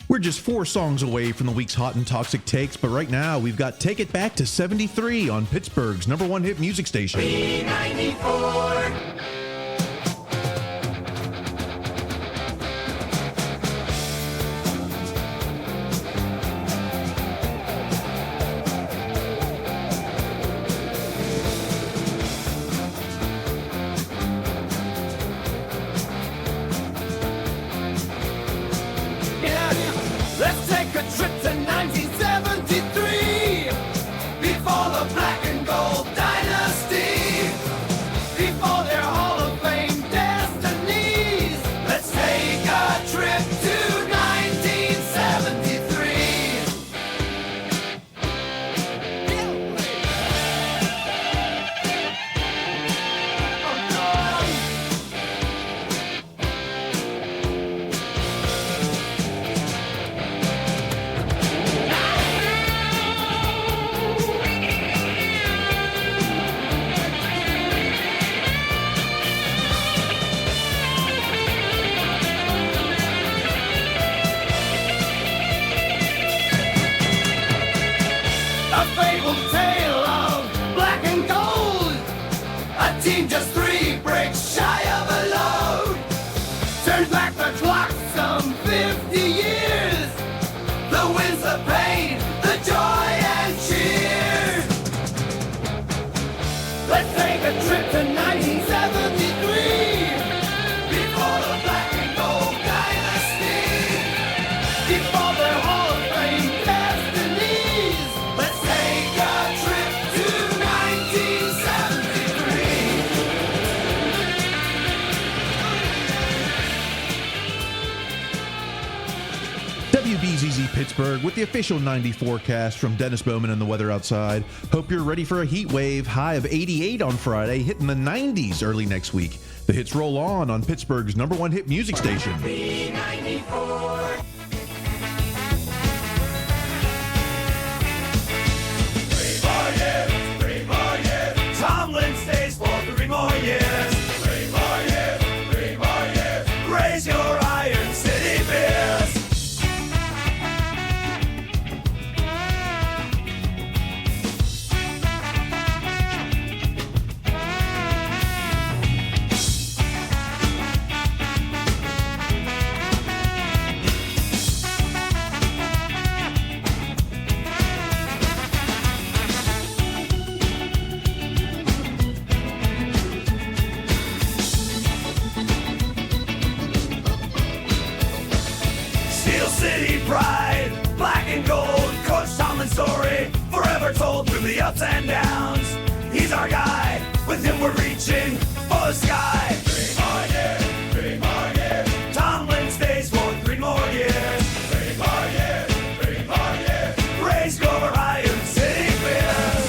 We're just 4 songs away from the week's hot and toxic takes, but right now we've got Take It Back to 73 on Pittsburgh's #1 hit music station. B94. Let's take a trip to 1973, before the black and gold dynasty, before their Hall of Fame destinies. Let's take a trip to 1973. A fabled tale of black and gold. A team just 3 breaks shy of a load. Turn back the clock some 50 years. The winds, the pain, the joy and cheer. Let's take a trip to 1973, before the black and gold dynasty, before their Hall of Fame destinies. Let's take a trip to 1973. WBZZ Pittsburgh with the official 90 forecast from Dennis Bowman and the weather outside. Hope you're ready for a heat wave. High of 88 on Friday, hitting the 90s early next week. The hits roll on Pittsburgh's #1 hit music station. B94. 3 more years. Tomlin stays for 3 more years. 3 more years. 3 more years. Raise your Iron City Bears. Steel City pride, black and gold. Coach Tomlin's story, forever told through the ups and downs. He's our guy, with him we're reaching for the sky. 3 more years, 3 more years. Tomlin stays for 3 more years. 3 more years, 3 more years. Raise your Iron City Bears.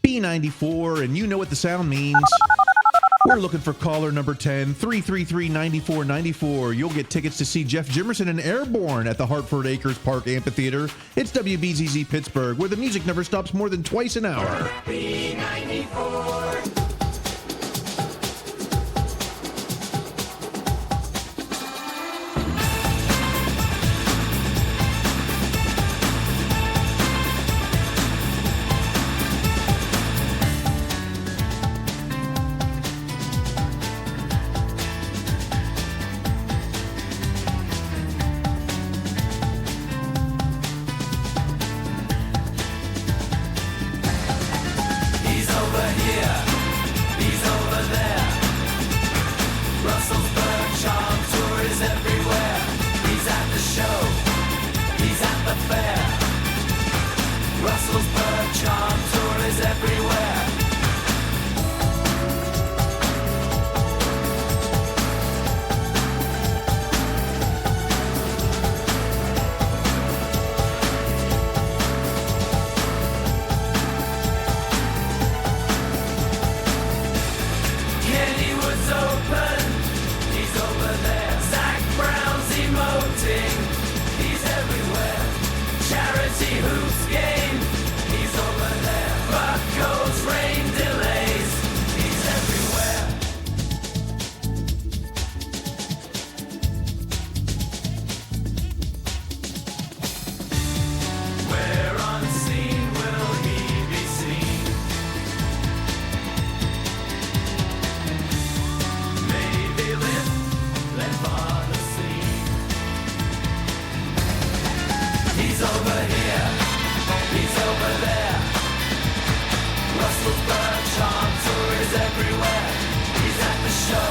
B94, and you know what the sound means. We're looking for caller number 10, 333-9494. You'll get tickets to see Jeff Jimerson and Airborne at the Hartford Acres Park Amphitheater. It's WBZZ Pittsburgh, where the music never stops more than twice an hour. B94. He's over here. game. He's over there, but codes, rain delays. He's everywhere. Where unseen will he be seen? Maybe let far the scene. He's over here, he's over there. Russellsburg charm tour is everywhere. He's at the show,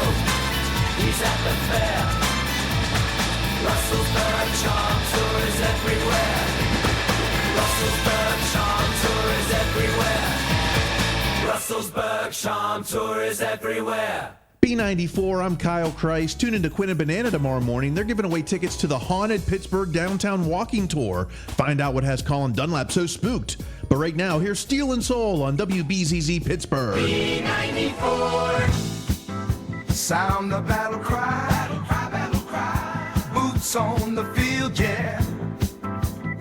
he's at the fair. Russellsburg charm tour is everywhere. Russellsburg charm tour is everywhere. Russellsburg charm tour is everywhere. B94, I'm Kyle Chrise. Tune into Quinn and Banana tomorrow morning. They're giving away tickets to the haunted Pittsburgh downtown walking tour. Find out what has Colin Dunlap so spooked. But right now, here's Steel and Soul on WBZZ Pittsburgh. B94. Sound the battle cry. Battle cry, battle cry. Boots on the field, yeah.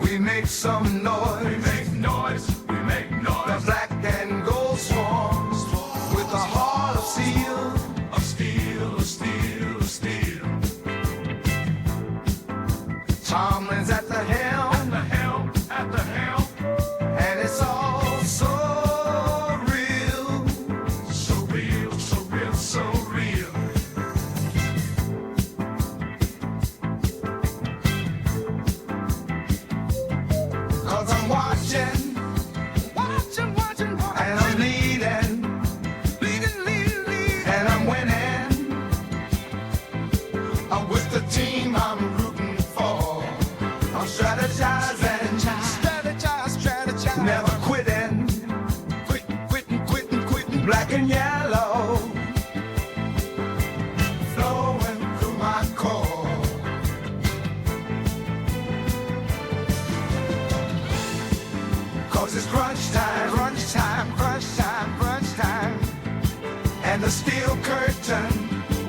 We make some noise. We make noise, we make The noise. black and gold swarms with a heart of steel. Of steel, of steel, of steel. Tomlin's at the helm, At the helm, at the helm. and it's all so real. So real, so real, so real. Cause I'm watching, and I'm leading, and I'm winning. I'm with the team I'm rooting for. I'm strategizing, never quitting, black and yellow, flowing through my core. Cause it's crunch time, crunch time, crunch time, crunch time. And the steel curtain,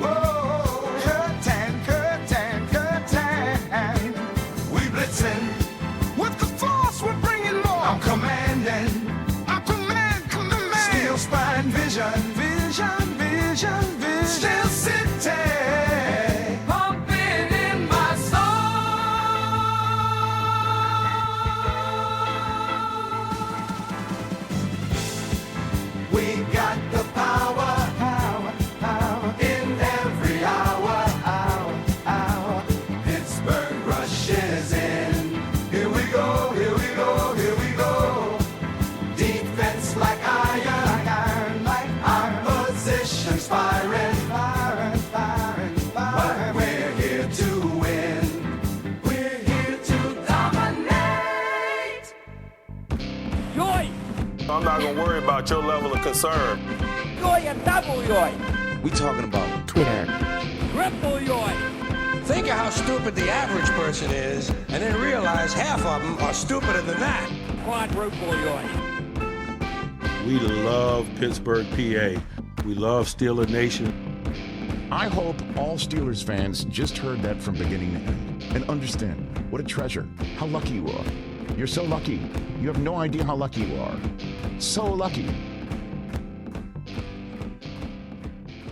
whoa, curtain, curtain, curtain. We blitzing with the force, we're bringing more. I'm commanding, command. Steel spine vision, vision. Steel city, Pumping in my soul. we got the power in every hour. Pittsburgh rushes in. Here we go, here we go, here we go. Defense like iron, positions firing. But we're here to win. We're here to dominate. Yoy! I'm not gonna worry about your level of concern. Yoy and double yoy! We talking about Twitter. Triple yoy! Think of how stupid the average person is, and then realize half of them are stupider than that. Quadruple yoy! We love Pittsburgh, PA. We love Steeler Nation. I hope all Steelers fans just heard that from beginning to end and understand what a treasure, how lucky you are. You're so lucky. You have no idea how lucky you are. So lucky.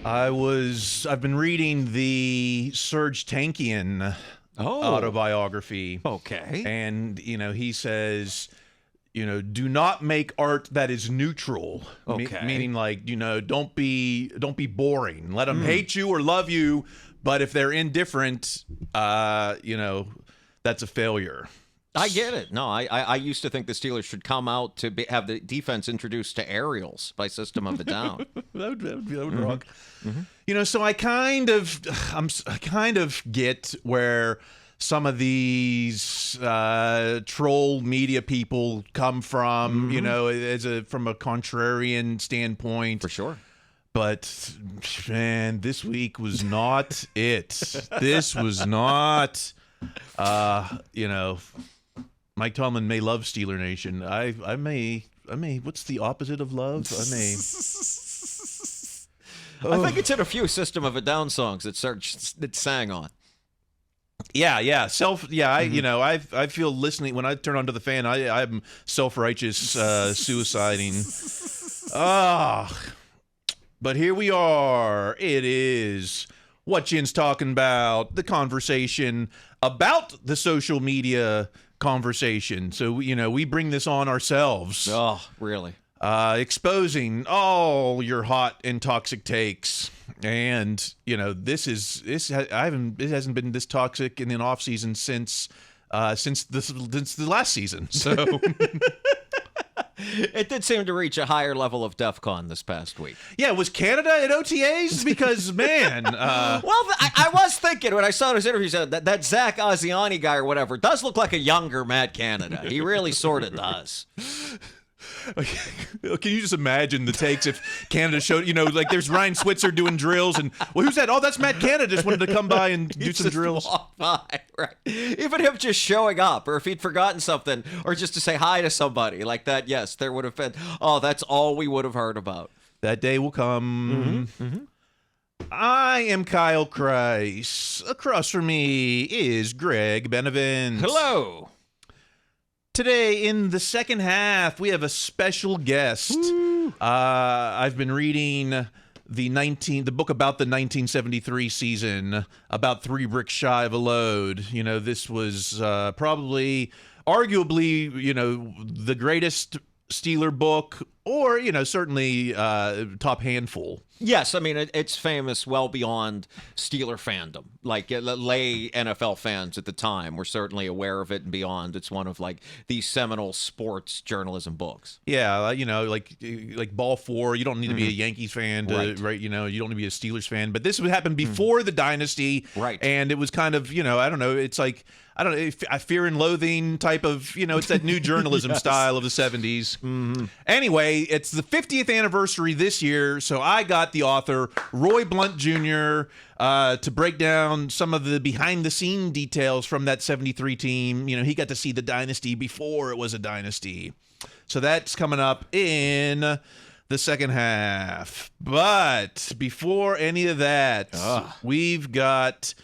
I've been reading the Serge Tankian autobiography. Okay. And, he says, do not make art that is neutral. Okay. Meaning like, don't be boring. Let them hate you or love you, but if they're indifferent, that's a failure. I get it. No, I used to think the Steelers should come out to have the defense introduced to aerials by System of a Down. that would rock. So I kind of get where some of these troll media people come from, from a contrarian standpoint. For sure. But, man, this week was not it. This was not, Mike Tomlin may love Steeler Nation. I may, what's the opposite of love? I think it's in a few System of a Down songs that sang on. Yeah. I feel listening when I turn onto the fan. I'm self-righteous suiciding. But here we are. It is what Jin's talking about, the conversation about the social media conversation. So we bring this on ourselves. Oh, really? Exposing all your hot and toxic takes. And it hasn't been this toxic in an off season since the last season. So it did seem to reach a higher level of DEFCON this past week. Yeah, was Canada at OTAs? Because man, well, I was thinking when I saw his interview that Zach Asiani guy or whatever does look like a younger Matt Canada. He really sort of does. Can you just imagine the takes if Canada showed, like there's Ryan Switzer doing drills and, well, who's that? Oh, that's Matt Canada. Just wanted to come by and do some drills. Walk by, right? Even him just showing up, or if he'd forgotten something, or just to say hi to somebody like that, yes, there would have been, that's all we would have heard about. That day will come. I am Kyle Chrise. Across from me is Greg Benevent. Hello. Today, in the second half, we have a special guest. I've been reading the book about the 1973 season, about 3 bricks shy of a load. This was probably, arguably, the greatest Steeler book, or, certainly top handful. Yes, I mean, it's famous well beyond Steeler fandom. Like, lay NFL fans at the time were certainly aware of it and beyond. It's one of, these seminal sports journalism books. Yeah, like Ball 4, you don't need to be a Yankees fan to, right? You don't need to be a Steelers fan. But this would happen before the dynasty. Right. And it was kind of, I don't know, it's like, I don't know, a fear and loathing type of, it's that new journalism style of the 70s. Anyway, it's the 50th anniversary this year, so I got the author, Roy Blount Jr., to break down some of the behind-the-scene details from that 73 team. He got to see the dynasty before it was a dynasty. So that's coming up in the second half. But before any of that, we've got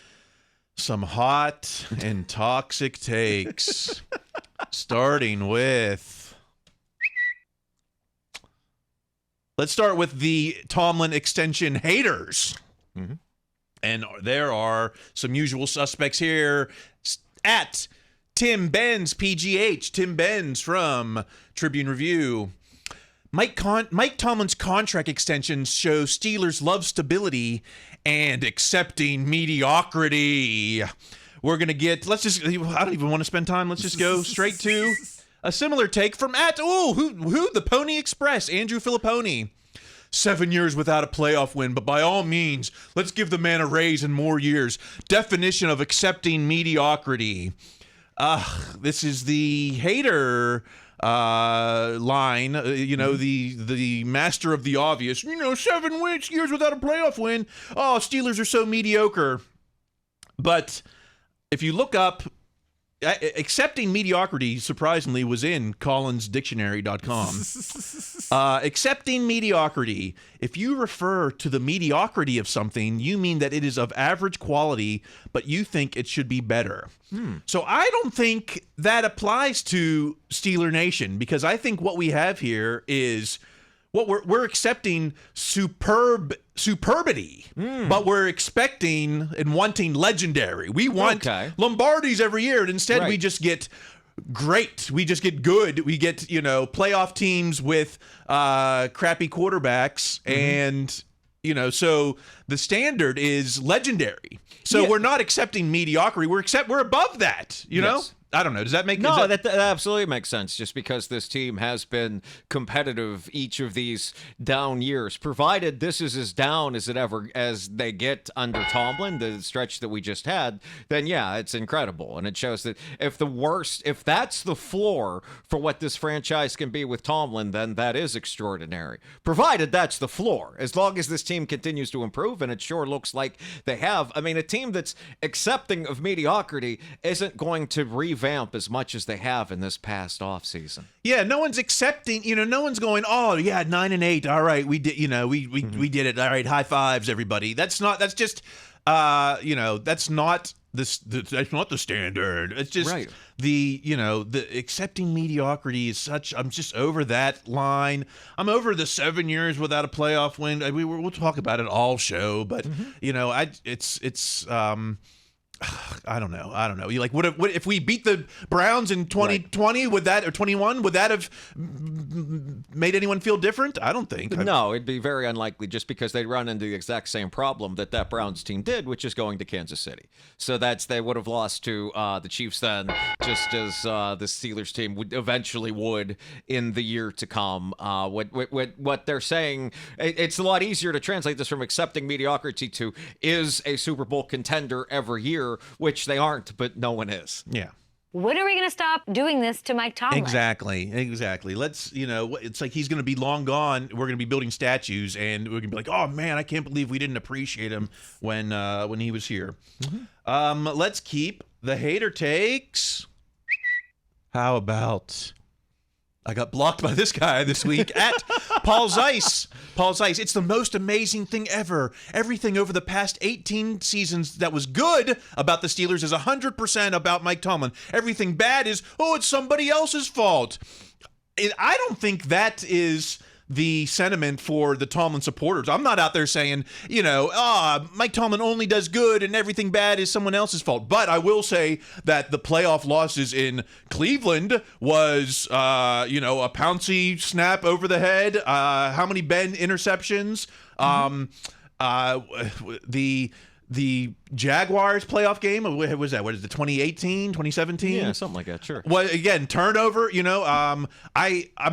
some hot and toxic takes, starting with... Let's start with the Tomlin extension haters. And there are some usual suspects here. At Tim Benz, PGH. Tim Benz from Tribune Review. Mike Tomlin's contract extensions show Steelers love stability and accepting mediocrity. We're going to get, I don't even want to spend time. Let's just go straight to a similar take from who the Pony Express, Andrew Filipponi. 7 years without a playoff win, but by all means, let's give the man a raise and more years. Definition of accepting mediocrity. This is the hater line, the master of the obvious. 7 years without a playoff win. Oh, Steelers are so mediocre. But if you look up, accepting mediocrity, surprisingly, was in collinsdictionary.com. Accepting mediocrity. If you refer to the mediocrity of something, you mean that it is of average quality, but you think it should be better. So I don't think that applies to Steeler Nation, because I think what we have here is what we're accepting superbity, but we're expecting and wanting legendary. We want Lombardis every year, and instead we just get great. We just get good. We get, playoff teams with crappy quarterbacks, and so the standard is legendary. So we're not accepting mediocrity. We're above that. Yes. I don't know. Does that make sense? No, that absolutely makes sense. Just because this team has been competitive each of these down years, provided this is as down as they get under Tomlin, the stretch that we just had, then yeah, it's incredible. And it shows that if that's the floor for what this franchise can be with Tomlin, then that is extraordinary. Provided that's the floor. As long as this team continues to improve, and it sure looks like they have. I mean, a team that's accepting of mediocrity isn't going to revamp as much as they have in this past offseason. Yeah, no one's accepting, no one's going, 9-8. All right, we did, we did it. All right, high fives, everybody. That's not that's not the standard. It's just Right. the accepting mediocrity is such. I'm just over that line. I'm over the 7 years without a playoff win. We'll talk about it all show, but it's I don't know. Like, what if we beat the Browns in 2020? Would that, or 21? Would that have made anyone feel different? I don't think. No, it'd be very unlikely, just because they'd run into the exact same problem that Browns team did, which is going to Kansas City. So they would have lost to the Chiefs then, just as the Steelers team would in the year to come. What they're saying, it's a lot easier to translate this from accepting mediocrity to is a Super Bowl contender every year, which they aren't, but no one is. Yeah. When are we going to stop doing this to Mike Tomlin? Exactly. Let's, it's like he's going to be long gone. We're going to be building statues, and we're going to be like, oh man, I can't believe we didn't appreciate him when he was here. Let's keep the hater takes. How about I got blocked by this guy this week at Paul Zeiss. Paul Zeiss, it's the most amazing thing ever. Everything over the past 18 seasons that was good about the Steelers is 100% about Mike Tomlin. Everything bad is, it's somebody else's fault. I don't think that is the sentiment for the Tomlin supporters. I'm not out there saying, Mike Tomlin only does good and everything bad is someone else's fault. But I will say that the playoff losses in Cleveland was, a Pouncey snap over the head. How many Ben interceptions? The Jaguars playoff game, what was that? What is it, 2018, 2017? Yeah, something like that, sure. Well, again, turnover, I'm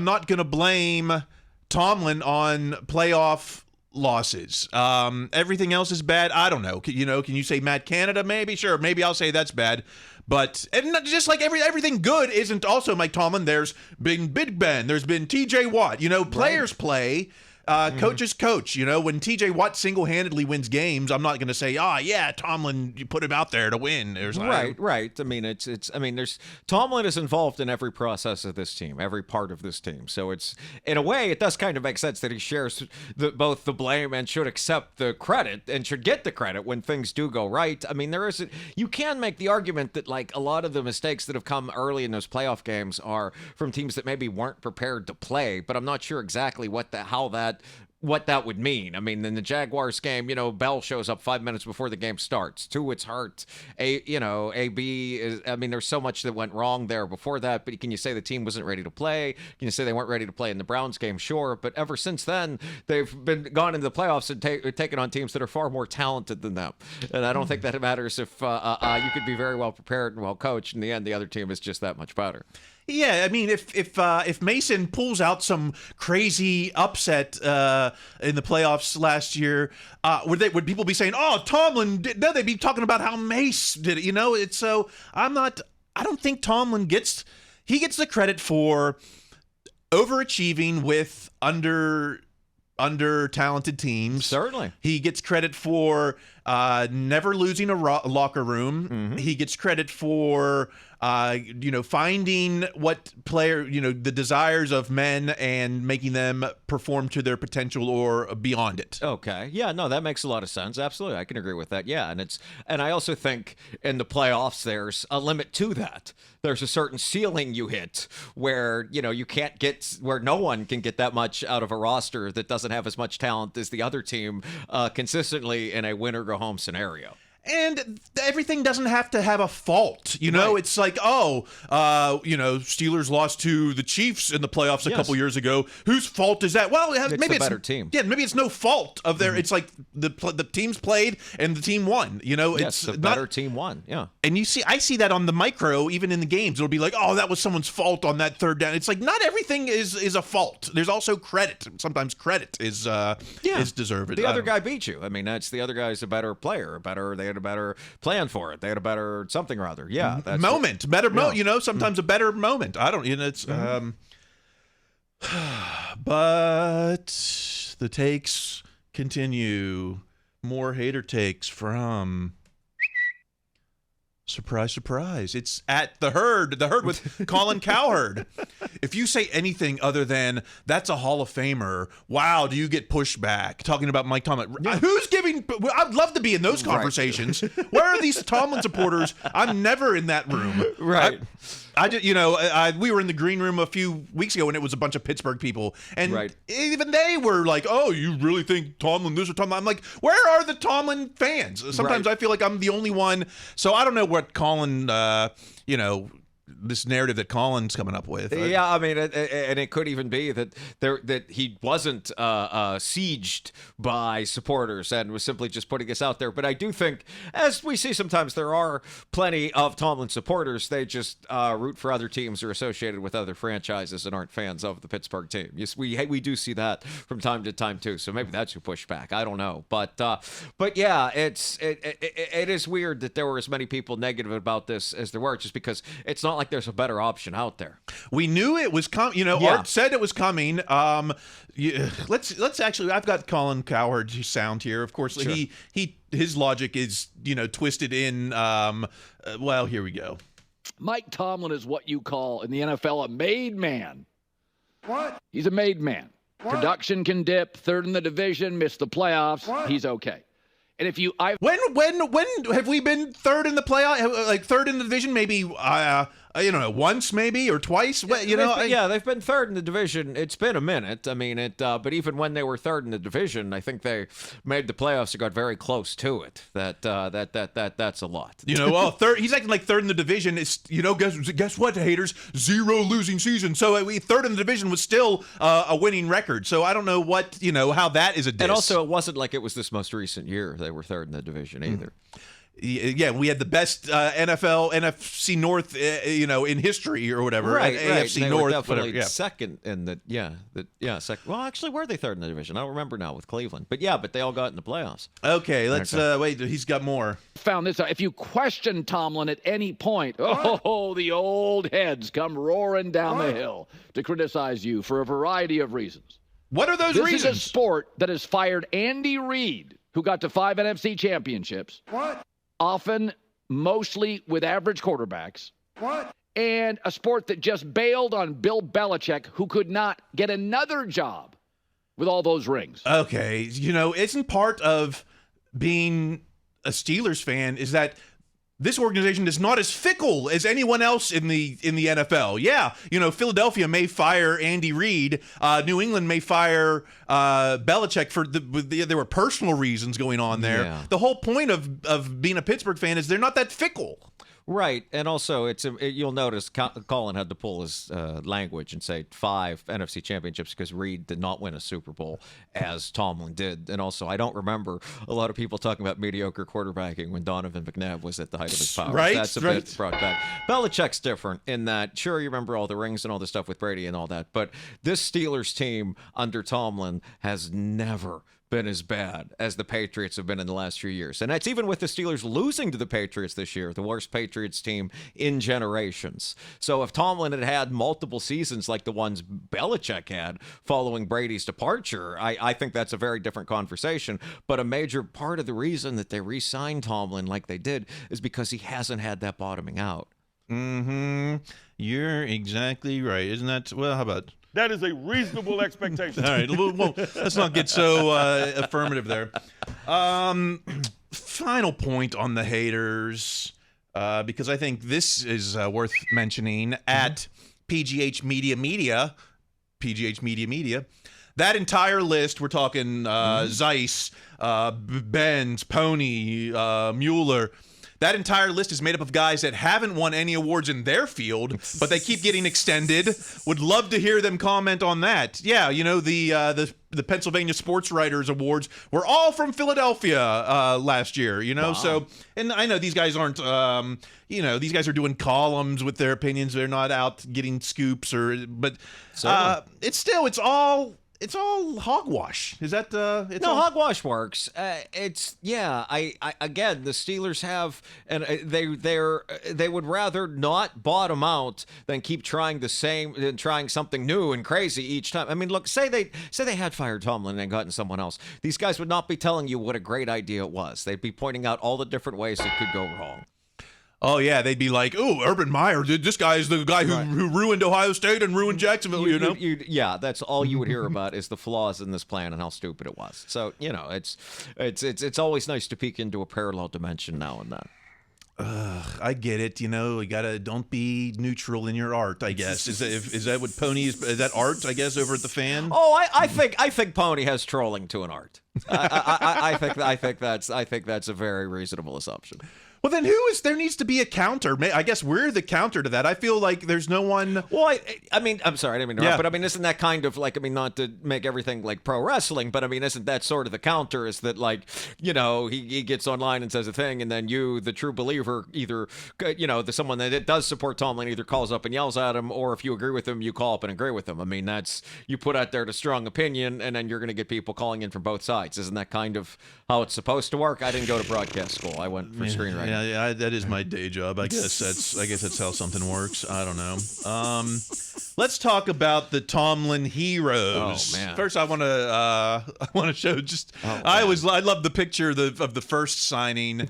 not going to blame Tomlin on playoff losses. Everything else is bad. I don't know. Can you say Matt Canada? Maybe, sure. Maybe I'll say that's bad. But and just like everything good isn't also Mike Tomlin. There's been Big Ben. There's been T.J. Watt. Players play. Coaches coach. When T.J. Watt single-handedly wins games, I'm not going to say, Tomlin, you put him out there to win. Right. I mean, there's Tomlin is involved in every process of this team, every part of this team. So it's, in a way, it does kind of make sense that he shares both the blame and should accept the credit and should get the credit when things do go right. I mean, you can make the argument that, like, a lot of the mistakes that have come early in those playoff games are from teams that maybe weren't prepared to play, but I'm not sure exactly what that would mean. I mean, in the Jaguars game, Bell shows up 5 minutes before the game starts. To its heart, AB is. I mean, there's so much that went wrong there before that. But can you say the team wasn't ready to play? Can you say they weren't ready to play in the Browns game? Sure. But ever since then, they've gone into the playoffs and taken on teams that are far more talented than them. And I don't think that it matters if you could be very well prepared and well coached. In the end, the other team is just that much better. Yeah, I mean, if Mason pulls out some crazy upset in the playoffs last year, would people be saying, "Oh, Tomlin did"? No, they'd be talking about how Mace did it. It's so. I don't think Tomlin gets the credit for overachieving with under talented teams. Certainly, he gets credit for never losing a locker room. Mm-hmm. He gets credit for finding what the desires of men and making them perform to their potential or beyond it. Okay. Yeah, no, that makes a lot of sense. Absolutely. I can agree with that. Yeah. And I also think in the playoffs, there's a limit to that. There's a certain ceiling you hit where, you can't where no one can get that much out of a roster that doesn't have as much talent as the other team consistently in a win or go home scenario. And everything doesn't have to have a fault. Right. It's like, Steelers lost to the Chiefs in the playoffs a couple years ago. Whose fault is that? Well, maybe it's a better team. Yeah, maybe it's no fault of their. Mm-hmm. It's like the teams played and the team won. It's the better team won. Yeah. And I see that on the micro, even in the games. It'll be like, that was someone's fault on that third down. It's like not everything is a fault. There's also credit. Sometimes credit is deserved. The other guy beat you. I mean, that's the other guy's a better player. They had a better plan for it. They had a better something or other. Yeah. That's moment. Better moment. Sometimes a better moment. I don't, it's, but the takes continue. More hater takes from Surprise, surprise. It's at the Herd with Colin Cowherd. If you say anything other than, that's a Hall of Famer, wow, do you get pushback? Talking about Mike Tomlin. Who's giving, I'd love to be in those conversations. Where are these Tomlin supporters? I'm never in that room. Right. I just, we were in the green room a few weeks ago and it was a bunch of Pittsburgh people. And even they were like, oh, you really think Tomlin this or Tomlin? I'm like, where are the Tomlin fans? Sometimes I feel like I'm the only one. So I don't know what Colin, this narrative that Colin's coming up with. Yeah, I mean, and it could even be that he wasn't sieged by supporters and was simply just putting us out there. But I do think, as we see sometimes, there are plenty of Tomlin supporters. They just root for other teams or associated with other franchises and aren't fans of the Pittsburgh team. Yes, we do see that from time to time too. So maybe that's who pushed back. I don't know, but yeah, it is weird that there were as many people negative about this as there were, just because it's not like there's a better option out there. We knew it was coming. Art said it was coming. Let's actually. I've got Colin Cowherd's sound here. Of course, sure. His logic is twisted in. Well, here we go. Mike Tomlin is what you call in the NFL a made man. What? He's a made man. What? Production can dip, third in the division, miss the playoffs. What? He's okay. And if you, when have we been third in the playoff? Like third in the division, maybe once, maybe, or twice. They've been third in the division. It's been a minute. I mean, but even when they were third in the division, I think they made the playoffs or got very close to it. That's a lot. Third. He's acting like third in the division. It's guess what, haters? 0 losing season. So third in the division was still a winning record. So I don't know how that is a diss. And also, it wasn't like it was this most recent year they were third in the division either. Yeah, we had the best NFC North, in history or whatever. Right. AFC they North, were definitely whatever. second in second. Well, actually, were they third in the division? I don't remember now with Cleveland. But they all got in the playoffs. Okay, let's wait. He's got more. Found this out. If you question Tomlin at any point, the old heads come roaring down the hill to criticize you for a variety of reasons. What are those reasons? This is a sport that has fired Andy Reid, who got to 5 NFC championships. What? Often, mostly with average quarterbacks. What? And a sport that just bailed on Bill Belichick, who could not get another job with all those rings. Okay, isn't part of being a Steelers fan is that this organization is not as fickle as anyone else in the NFL. Yeah, Philadelphia may fire Andy Reid. New England may fire Belichick for there were personal reasons going on there. Yeah. The whole point of being a Pittsburgh fan is they're not that fickle. Right, and also you'll notice Colin had to pull his language and say 5 NFC championships because Reid did not win a Super Bowl as Tomlin did, and also I don't remember a lot of people talking about mediocre quarterbacking when Donovan McNabb was at the height of his powers. Right, that's a bit brought back. Belichick's different in that, sure, you remember all the rings and all the stuff with Brady and all that, but this Steelers team under Tomlin has never been as bad as the Patriots have been in the last few years. And that's even with the Steelers losing to the Patriots this year, the worst Patriots team in generations. So if Tomlin had had multiple seasons like the ones Belichick had following Brady's departure, I think that's a very different conversation. But a major part of the reason that they re-signed Tomlin like they did is because he hasn't had that bottoming out. Mm-hmm. You're exactly right. Isn't that, well, how about... That is a reasonable expectation. All right, well, let's not get so affirmative there. Final point on the haters, because I think this is worth mentioning at PGH Media. That entire list, we're talking Zeiss, Benz, Pony, Mueller. That entire list is made up of guys that haven't won any awards in their field, but they keep getting extended. Would love to hear them comment on that. Yeah, the Pennsylvania Sports Writers Awards were all from Philadelphia last year. Wow. So, and I know these guys aren't. These guys are doing columns with their opinions. They're not out getting scoops but it's all hogwash. Is that hogwash works. Again, the Steelers have, and they would rather not bottom out than keep trying the same and trying something new and crazy each time. I mean, look, say they had fired Tomlin and gotten someone else. These guys would not be telling you what a great idea it was. They'd be pointing out all the different ways it could go wrong. Oh yeah, they'd be like, "Oh, Urban Meyer, this guy is the guy who ruined Ohio State and ruined Jacksonville." You know, yeah, that's all you would hear about is the flaws in this plan and how stupid it was. So it's always nice to peek into a parallel dimension now and then. I get it. You gotta don't be neutral in your art. I guess is that what Pony is? Is that art? I guess over at the Fan. Oh, I think Pony has trolling to an art. I think that's a very reasonable assumption. Well, then there needs to be a counter. I guess we're the counter to that. I feel like there's no one. Well, I mean, I'm sorry, I didn't mean to interrupt, but I mean, isn't that kind of like, I mean, not to make everything like pro wrestling, but I mean, isn't that sort of the counter is that like, he gets online and says a thing, and then you, the true believer, either, someone that does support Tomlin either calls up and yells at him, or if you agree with him, you call up and agree with him. I mean, you put out there the strong opinion, and then you're going to get people calling in from both sides. Isn't that kind of how it's supposed to work? I didn't go to broadcast school. I went for screenwriting. Yeah, that is my day job. I guess that's how something works. I don't know. Let's talk about the Tomlin heroes. Oh man! First, I want to show just. I love the picture of the first signing.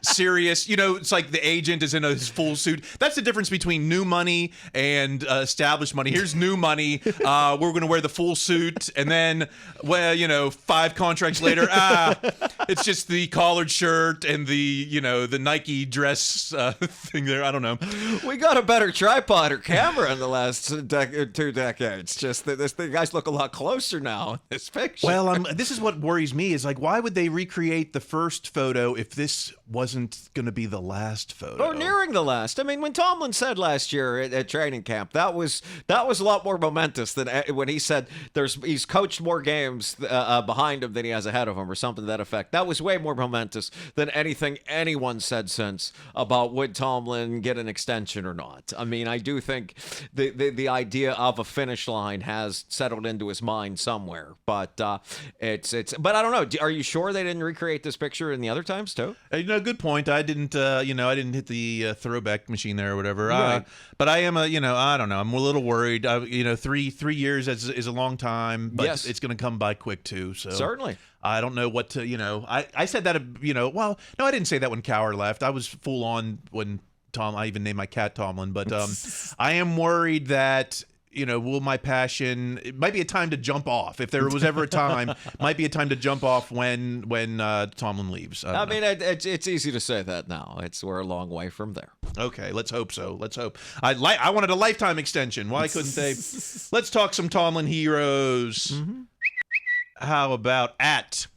Serious, it's like the agent is in his full suit. That's the difference between new money and established money. Here's new money. We're going to wear the full suit, and then, 5 contracts later, it's just the collared shirt and the Nike dress thing there. I don't know. We got a better tripod or camera in the last 2 decades. Just that the guys look a lot closer now in this picture. Well, this is what worries me is like, why would they recreate the first photo if this wasn't going to be the last photo? Or nearing the last. I mean, when Tomlin said last year at training camp, that was a lot more momentous than when he said he's coached more games behind him than he has ahead of him, or something to that effect. That was way more momentous than anything anyone said since about would Tomlin get an extension or not. I mean, I do think the idea of a finish line has settled into his mind somewhere, but but I don't know. Are you sure they didn't recreate this picture in the other times too? Good point. I didn't hit the throwback machine there or whatever. Right. But I am I don't know. I'm a little worried. 3 years is a long time, but yes. It's going to come by quick too. So certainly. I don't know what to, I said that, well, no, I didn't say that when Cowher left. I was full on when I even named my cat Tomlin, but I am worried that, will my passion, it might be a time to jump off. If there was ever a time, might be a time to jump off when Tomlin leaves. I mean, it's easy to say that now. We're a long way from there. Okay, let's hope so. Let's hope. I wanted a lifetime extension. Why couldn't they? Let's talk some Tomlin heroes. Mm-hmm. How about at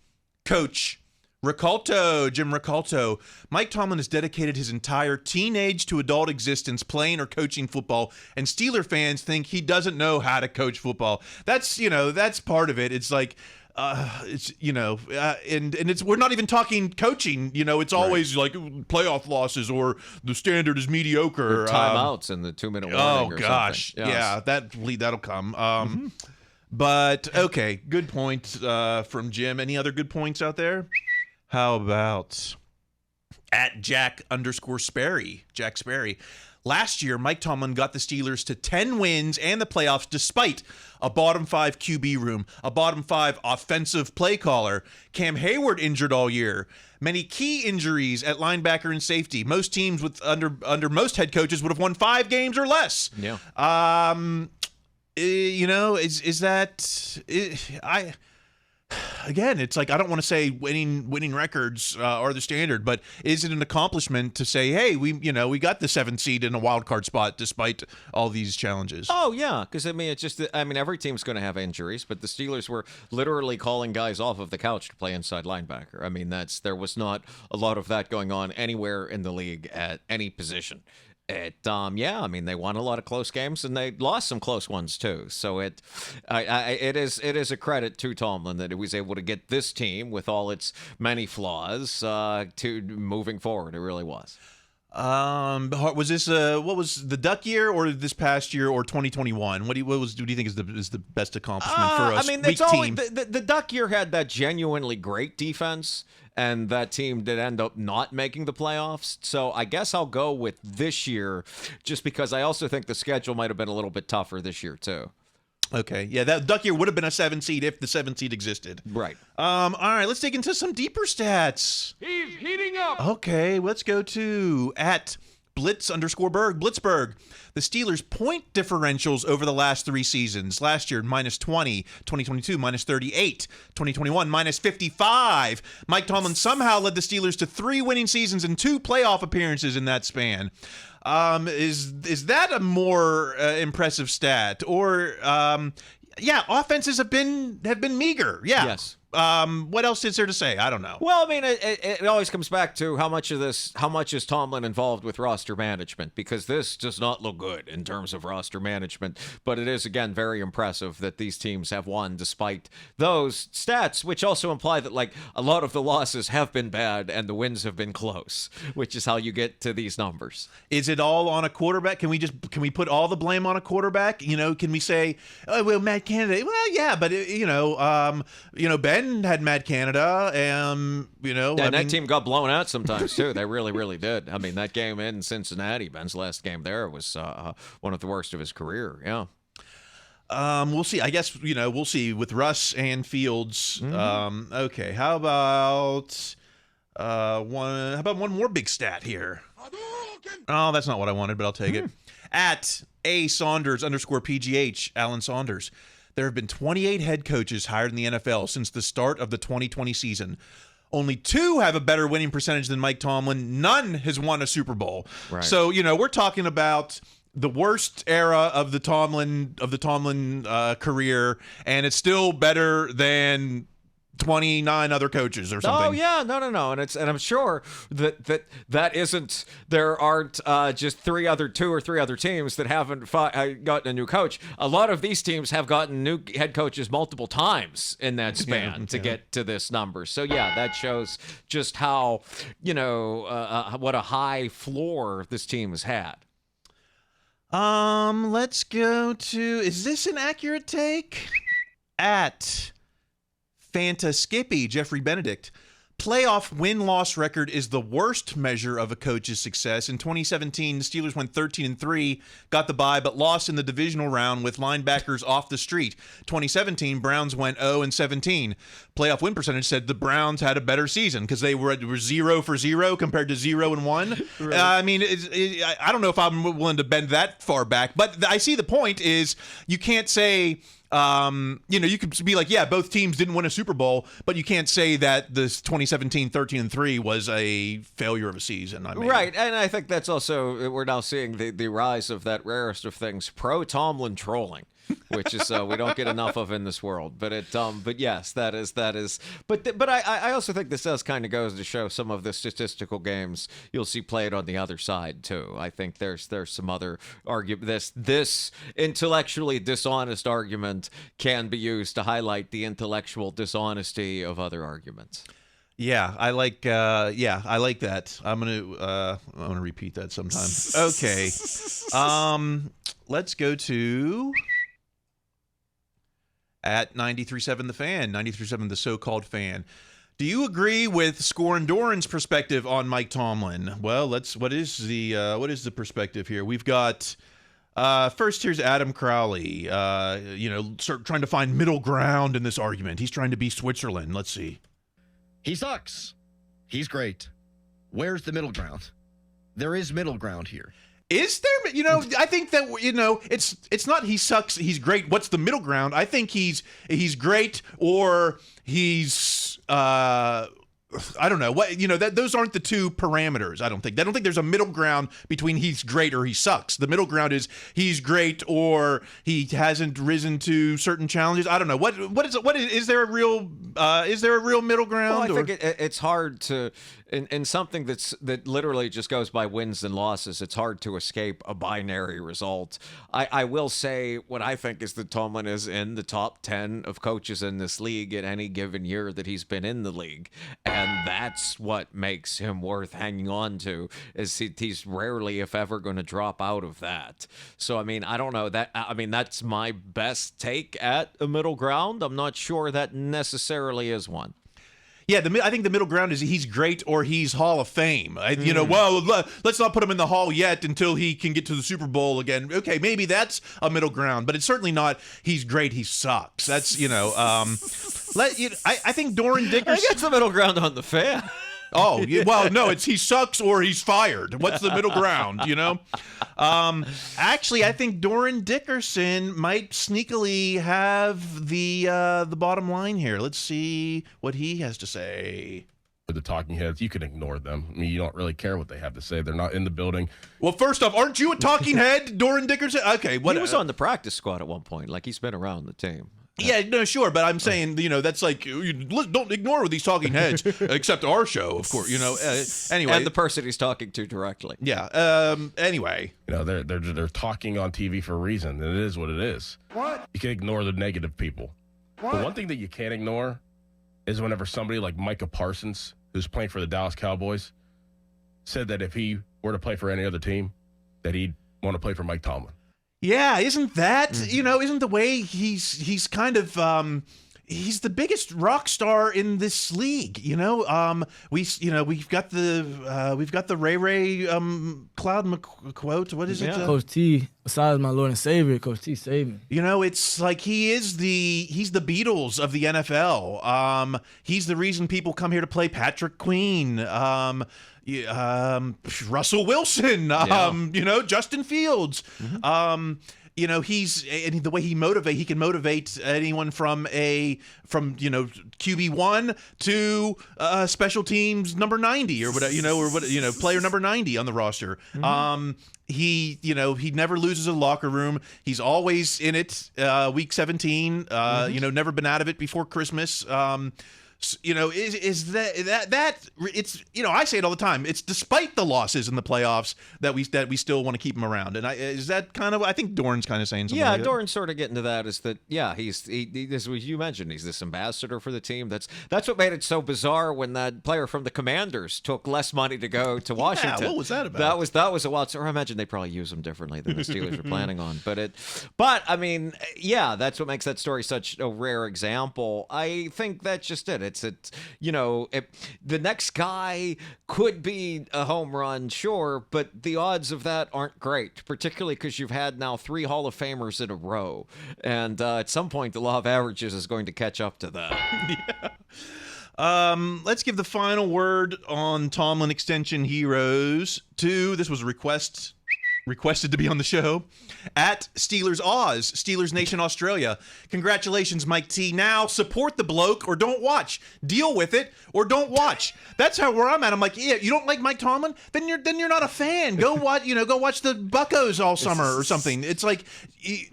Coach Ricalto, Jim Ricalto? Mike Tomlin has dedicated his entire teenage to adult existence playing or coaching football, and Steeler fans think he doesn't know how to coach football. That's part of it. It's like, and it's we're not even talking coaching. It's always like playoff losses or the standard is mediocre. Or timeouts in the 2-minute warning. Oh or gosh, something. Yes. Yeah, that'll come. But okay, good point from Jim. Any other good points out there? How about at Jack_Sperry? Jack Sperry. Last year, Mike Tomlin got the Steelers to 10 wins and the playoffs despite a bottom 5 QB room, a bottom 5 offensive play caller, Cam Hayward injured all year, many key injuries at linebacker and safety. Most teams under most head coaches would have won 5 games or less. Yeah. Again, it's like I don't want to say winning records are the standard, but is it an accomplishment to say, hey, we got the 7th seed in a wild card spot despite all these challenges? Oh yeah, because it's just every team's going to have injuries, but the Steelers were literally calling guys off of the couch to play inside linebacker. I mean, there was not a lot of that going on anywhere in the league at any position. They won a lot of close games and they lost some close ones too. So it is a credit to Tomlin that he was able to get this team with all its many flaws to moving forward. It really was. Was this what was the Duck year or this past year or 2021? What do you think is the best accomplishment for us? It's always the Duck year had that genuinely great defense. And that team did end up not making the playoffs. So I guess I'll go with this year just because I also think the schedule might have been a little bit tougher this year, too. Okay, yeah, that Duck year would have been a 7 seed if the 7 seed existed. Right. All right, let's dig into some deeper stats. He's heating up. Okay, let's go to at Blitz_Berg, Blitzberg. The Steelers' point differentials over the last 3 seasons. Last year, -20, 2022, -38, 2021, -55. Mike Tomlin somehow led the Steelers to 3 winning seasons and 2 playoff appearances in that span. Is that a more impressive stat? Or, offenses have been meager. Yeah. Yes. What else is there to say? I don't know. Well, I mean, it always comes back to how much is Tomlin involved with roster management, because this does not look good in terms of roster management. But it is, again, very impressive that these teams have won despite those stats, which also imply that, like, a lot of the losses have been bad and the wins have been close, which is how you get to these numbers. Is it all on a quarterback? Can we put all the blame on a quarterback? Can we say, oh, well, Matt Canada? Well, yeah, but Ben had Matt Canada, and that team got blown out sometimes too. They really, really did. I mean, that game in Cincinnati, Ben's last game there, was one of the worst of his career. Yeah. We'll see. I guess we'll see with Russ and Fields. Okay. How about one more big stat here? Oh, that's not what I wanted, but I'll take it. At A Saunders_PGH, Alan Saunders. There have been 28 head coaches hired in the NFL since the start of the 2020 season. Only 2 have a better winning percentage than Mike Tomlin. None has won a Super Bowl. Right. So, we're talking about the worst era of the Tomlin career, and it's still better than 29 other coaches or something. Oh yeah, no, and I'm sure that isn't. There aren't just 2 or 3 other teams that haven't gotten a new coach. A lot of these teams have gotten new head coaches multiple times in that span to get to this number. So yeah, that shows just how what a high floor this team has had. Let's go to. Is this an accurate take? At Fanta Skippy, Jeffrey Benedict. Playoff win-loss record is the worst measure of a coach's success. In 2017, the Steelers went 13-3, got the bye, but lost in the divisional round with linebackers off the street. 2017, Browns went 0-17. Playoff win percentage said the Browns had a better season because they were 0 for 0 compared to 0-1. Right. I don't know if I'm willing to bend that far back, but I see the point is you can't say you could be like, yeah, both teams didn't win a Super Bowl, but you can't say that this 2017 13-3 was a failure of a season. Right, and I think that's also, we're now seeing the rise of that rarest of things, pro-Tomlin trolling. Which is we don't get enough of in this world, but yes, that is. But I also think this does kind of goes to show some of the statistical games you'll see played on the other side too. I think there's some other argument. This intellectually dishonest argument can be used to highlight the intellectual dishonesty of other arguments. Yeah, I like that. I'm gonna repeat that sometime. Okay. Let's go to. At 93.7 The Fan, 93.7 The So-Called Fan. Do you agree with Score and Doran's perspective on Mike Tomlin? Well, what is the perspective here? We've got first here's Adam Crowley, trying to find middle ground in this argument. He's trying to be Switzerland. Let's see. He sucks. He's great. Where's the middle ground? There is middle ground here. Is there? I think that it's not he sucks, he's great. What's the middle ground? I think he's great or he's I don't know what those aren't the 2 parameters. I don't think there's a middle ground between he's great or he sucks. The middle ground is he's great or he hasn't risen to certain challenges. I don't know what is there a real middle ground? Well, I think it's hard to in something that literally just goes by wins and losses. It's hard to escape a binary result. I will say what I think is that Tomlin is in the top 10 of coaches in this league at any given year that he's been in the league. And that's what makes him worth hanging on to, is he's rarely, if ever, going to drop out of that. So, I don't know. That's my best take at a middle ground. I'm not sure that necessarily is one. Yeah, I think the middle ground is he's great or he's Hall of Fame. Let's not put him in the Hall yet until he can get to the Super Bowl again. Okay, maybe that's a middle ground, but it's certainly not he's great, he sucks. That's, I think Doran Dickerson... I think it's the middle ground on the fan. Oh, well, no, it's he sucks or he's fired. What's the middle ground, Actually, I think Doran Dickerson might sneakily have the bottom line here. Let's see what he has to say. The talking heads, you can ignore them. I mean, you don't really care what they have to say. They're not in the building. Well, first off, aren't you a talking head, Doran Dickerson? Okay, what? He was on the practice squad at one point. Like, he's been around the team. Yeah, no, sure, but I'm saying, that's like, don't ignore these talking heads, except our show, of course, anyway. And the person he's talking to directly. Yeah, anyway. They're talking on TV for a reason, and it is what it is. What? You can ignore the negative people. What? But one thing that you can't ignore is whenever somebody like Micah Parsons, who's playing for the Dallas Cowboys, said that if he were to play for any other team, that he'd want to play for Mike Tomlin. Yeah, isn't that, isn't the way he's kind of, he's the biggest rock star in this league, we've got the Ray Cloud quote. What is it? Coach T, besides my Lord and Savior, Coach T saved me. It's like he's the Beatles of the NFL. He's the reason people come here to play Patrick Queen. Russell Wilson, Justin Fields. He's and the way he can motivate anyone from QB1 to special teams number 90 or whatever, player number 90 on the roster. He never loses a locker room. He's always in it. Week 17, never been out of it before Christmas. Is that it's I say it all the time. It's despite the losses in the playoffs that we still want to keep him around. And is that kind of, I think Doran's kind of saying something. Yeah, like Doran's sort of getting to that. Is that he's as you mentioned, he's this ambassador for the team. That's what made it so bizarre when that player from the Commanders took less money to go to Washington. Yeah, what was that about? That was a wild. Or I imagine they probably use him differently than the Steelers were planning on. But I mean, that's what makes that story such a rare example. I think that's just it. It's the next guy could be a home run, sure, but the odds of that aren't great, particularly because you've had now 3 Hall of Famers in a row. And at some point, the law of averages is going to catch up to that. Yeah. Let's give the final word on Tomlin extension heroes to, this was a requested to be on the show, at Steelers Oz, Steelers Nation Australia. Congratulations, Mike T. Now support the bloke or don't watch. Deal with it or don't watch. That's where I'm at. I'm like, yeah, you don't like Mike Tomlin? Then you're not a fan. Go watch, go watch the Buccos all summer or something. It's like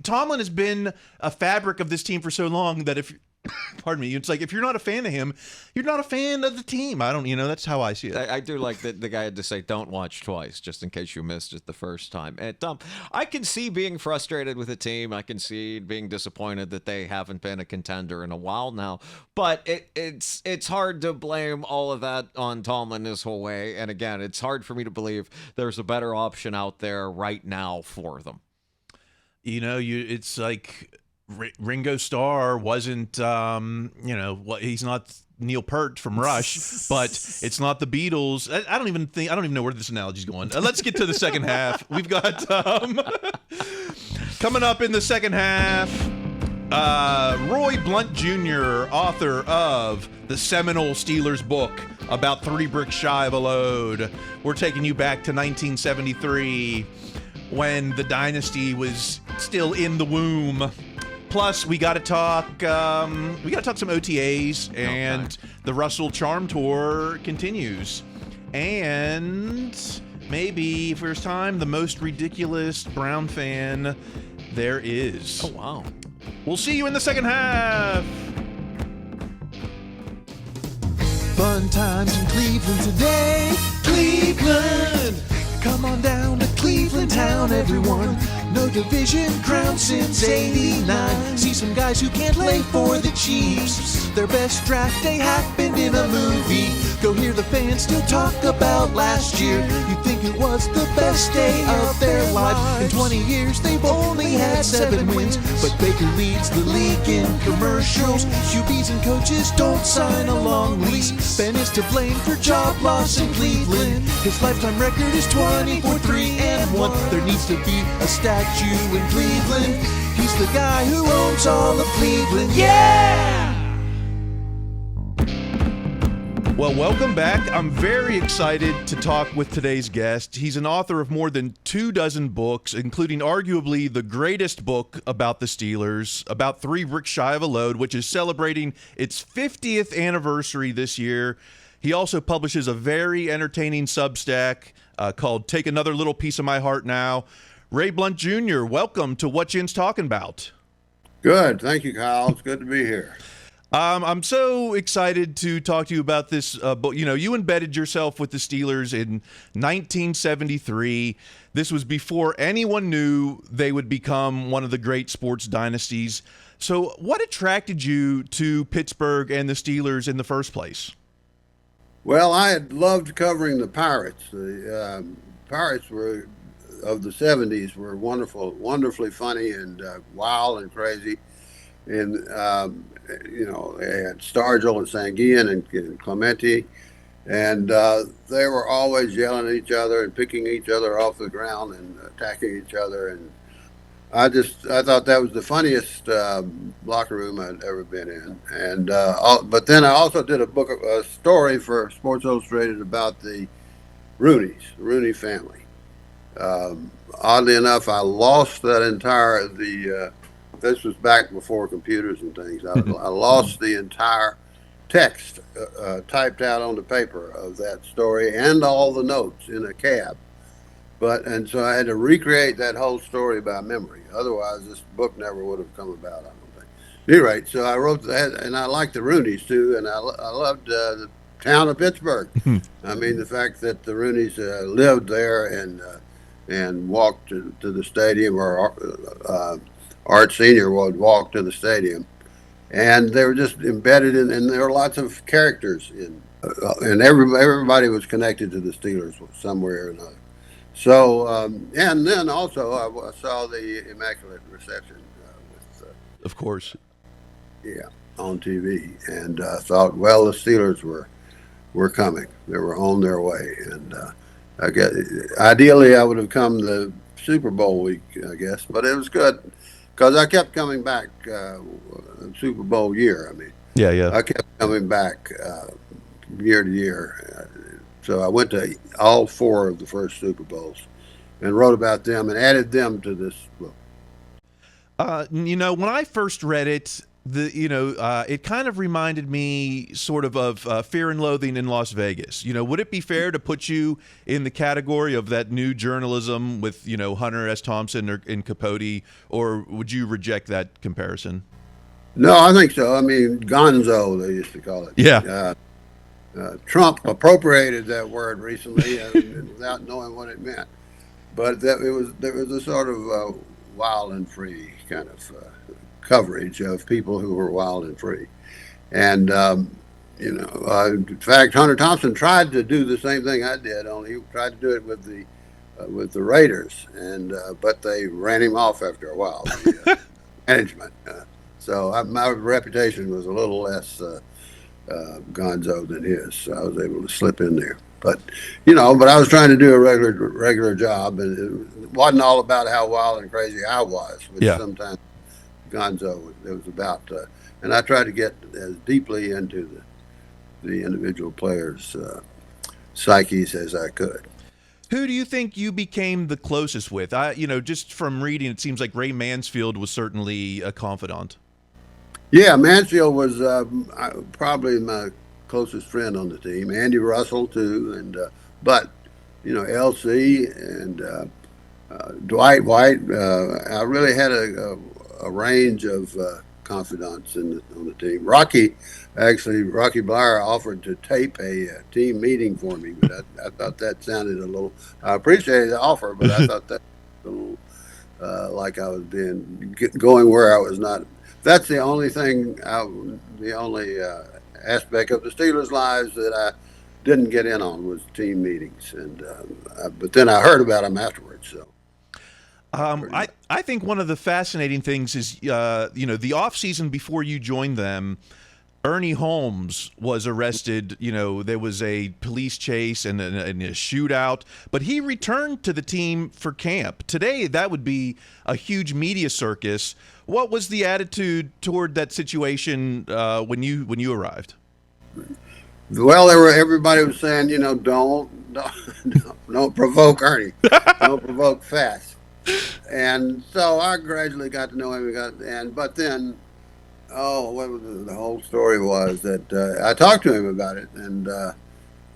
Tomlin has been a fabric of this team for so long that if pardon me, it's like if you're not a fan of him, you're not a fan of the team. I don't, that's how I see it. I do like that the guy had to say don't watch twice just in case you missed it the first time. And I can see being frustrated with the team. I can see being disappointed that they haven't been a contender in a while now. But it's hard to blame all of that on Tomlin this whole way. And again, it's hard for me to believe there's a better option out there right now for them. It's like Ringo Starr wasn't, he's not Neil Peart from Rush, but it's not the Beatles. I don't even know where this analogy's going. Let's get to the second half. We've got coming up in the second half, Roy Blount Jr., author of the seminal Steelers book about 3 bricks shy of a load. We're taking you back to 1973 when the dynasty was still in the womb. Plus, we got to talk some OTAs, and the Russell Charm Tour continues. And maybe, if there's time, the most ridiculous Brown fan there is. Oh, wow. We'll see you in the second half. Fun times in Cleveland today. Cleveland! Come on down to Cleveland town, everyone. No division crown since '89. See some guys who can't play for the Chiefs. Their best draft day happened in a movie. Go hear the fans still talk about last year. You'd think it was the best day of their life. In 20 years they've only had 7 wins, but Baker leads the league in commercials. QBs and coaches don't sign a long lease. Ben is to blame for job loss in Cleveland. His lifetime record is 24-3-1. There needs to be a statue in Cleveland. He's the guy who owns all of Cleveland. Yeah! Well, welcome back. I'm very excited to talk with today's guest. He's an author of more than 24 books, including arguably the greatest book about the Steelers, About 3 Bricks Shy of a Load, which is celebrating its 50th anniversary this year. He also publishes a very entertaining Substack called Take Another Little Piece of My Heart Now. Roy Blount Jr., welcome to What Jen's Talking About. Good. Thank you, Kyle. It's good to be here. I'm so excited to talk to you about this book. You know, you embedded yourself with the Steelers in 1973. This was before anyone knew they would become one of the great sports dynasties. So what attracted you to Pittsburgh and the Steelers in the first place? Well, I had loved covering the Pirates. The Pirates were of the 70s were wonderfully funny and wild and crazy. And, you know, they had Stargell and Sanguian and Clemente. And they were always yelling at each other and picking each other off the ground and attacking each other. And I thought that was the funniest locker room I'd ever been in. And but then I also did a story for Sports Illustrated about the Rooney family. Oddly enough, I lost that entire this was back before computers and things. I lost the entire text typed out on the paper of that story and all the notes in a cab. And so I had to recreate that whole story by memory. Otherwise, this book never would have come about, I don't think. At any rate, so I wrote that, and I liked the Rooneys too, and I loved the town of Pittsburgh. I mean, the fact that the Rooneys lived there and walked to the stadium, or Art Sr. would walk to the stadium, and they were just embedded in, and there were lots of characters and everybody was connected to the Steelers somewhere or another. So, and then also I saw the Immaculate Reception of course, on TV, and thought, well, the Steelers were coming. They were on their way, and I guess ideally I would have come the Super Bowl week, I guess, but it was good because I kept coming back Super Bowl year. I mean, I kept coming back year to year. So I went to all 4 of the first Super Bowls and wrote about them and added them to this book. You know, when I first read it, it kind of reminded me sort of Fear and Loathing in Las Vegas. You know, would it be fair to put you in the category of that new journalism with, Hunter S. Thompson and Capote, or would you reject that comparison? No, I think so. I mean, gonzo, they used to call it. Yeah. Trump appropriated that word recently without knowing what it meant. But there was a sort of wild and free kind of coverage of people who were wild and free. And, in fact, Hunter Thompson tried to do the same thing I did, only he tried to do it with the Raiders, but they ran him off after a while, the management. So my reputation was a little less gonzo than his, so I was able to slip in there. But I was trying to do a regular job, and it wasn't all about how wild and crazy I was, which sometimes gonzo it was about. And I tried to get as deeply into the individual players' psyches as I could. Who do you think you became the closest with? Just from reading, it seems like Ray Mansfield was certainly a confidant. Yeah, Mansfield was probably my closest friend on the team. Andy Russell too, and but LC and Dwight White. I really had a range of confidants on the team. Rocky Bleier offered to tape a team meeting for me, but I thought that sounded a little. I appreciated the offer, but I thought that was a little like I was going where I was not. That's the only thing, the only aspect of the Steelers' lives that I didn't get in on was team meetings, and but then I heard about them afterwards. So. I think one of the fascinating things is, the offseason before you joined them, Ernie Holmes was arrested. There was a police chase and a shootout, but he returned to the team for camp. Today, that would be a huge media circus. What was the attitude toward that situation when you arrived? Well, everybody was saying, don't provoke Ernie, don't provoke fast. And so I gradually got to know him. But then, what was the whole story was that I talked to him about it and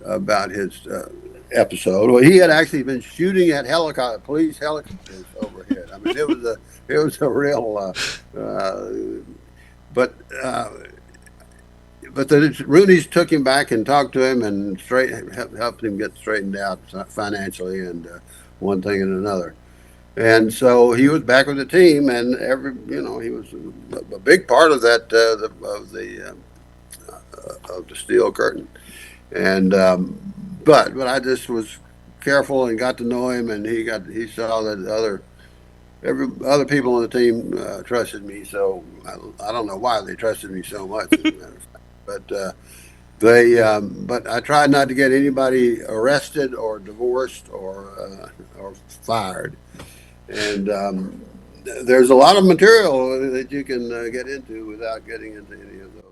about his episode. Well, he had actually been shooting at police helicopters overhead. I mean, it was a real. But the Rooney's took him back and talked to him and helped him get straightened out financially and one thing and another. And so he was back with the team, and he was a big part of that of the steel curtain. And but I just was careful and got to know him, and he saw that other people on the team trusted me. So I don't know why they trusted me so much, as a matter of fact. But I tried not to get anybody arrested or divorced or fired. And there's a lot of material that you can get into without getting into any of those.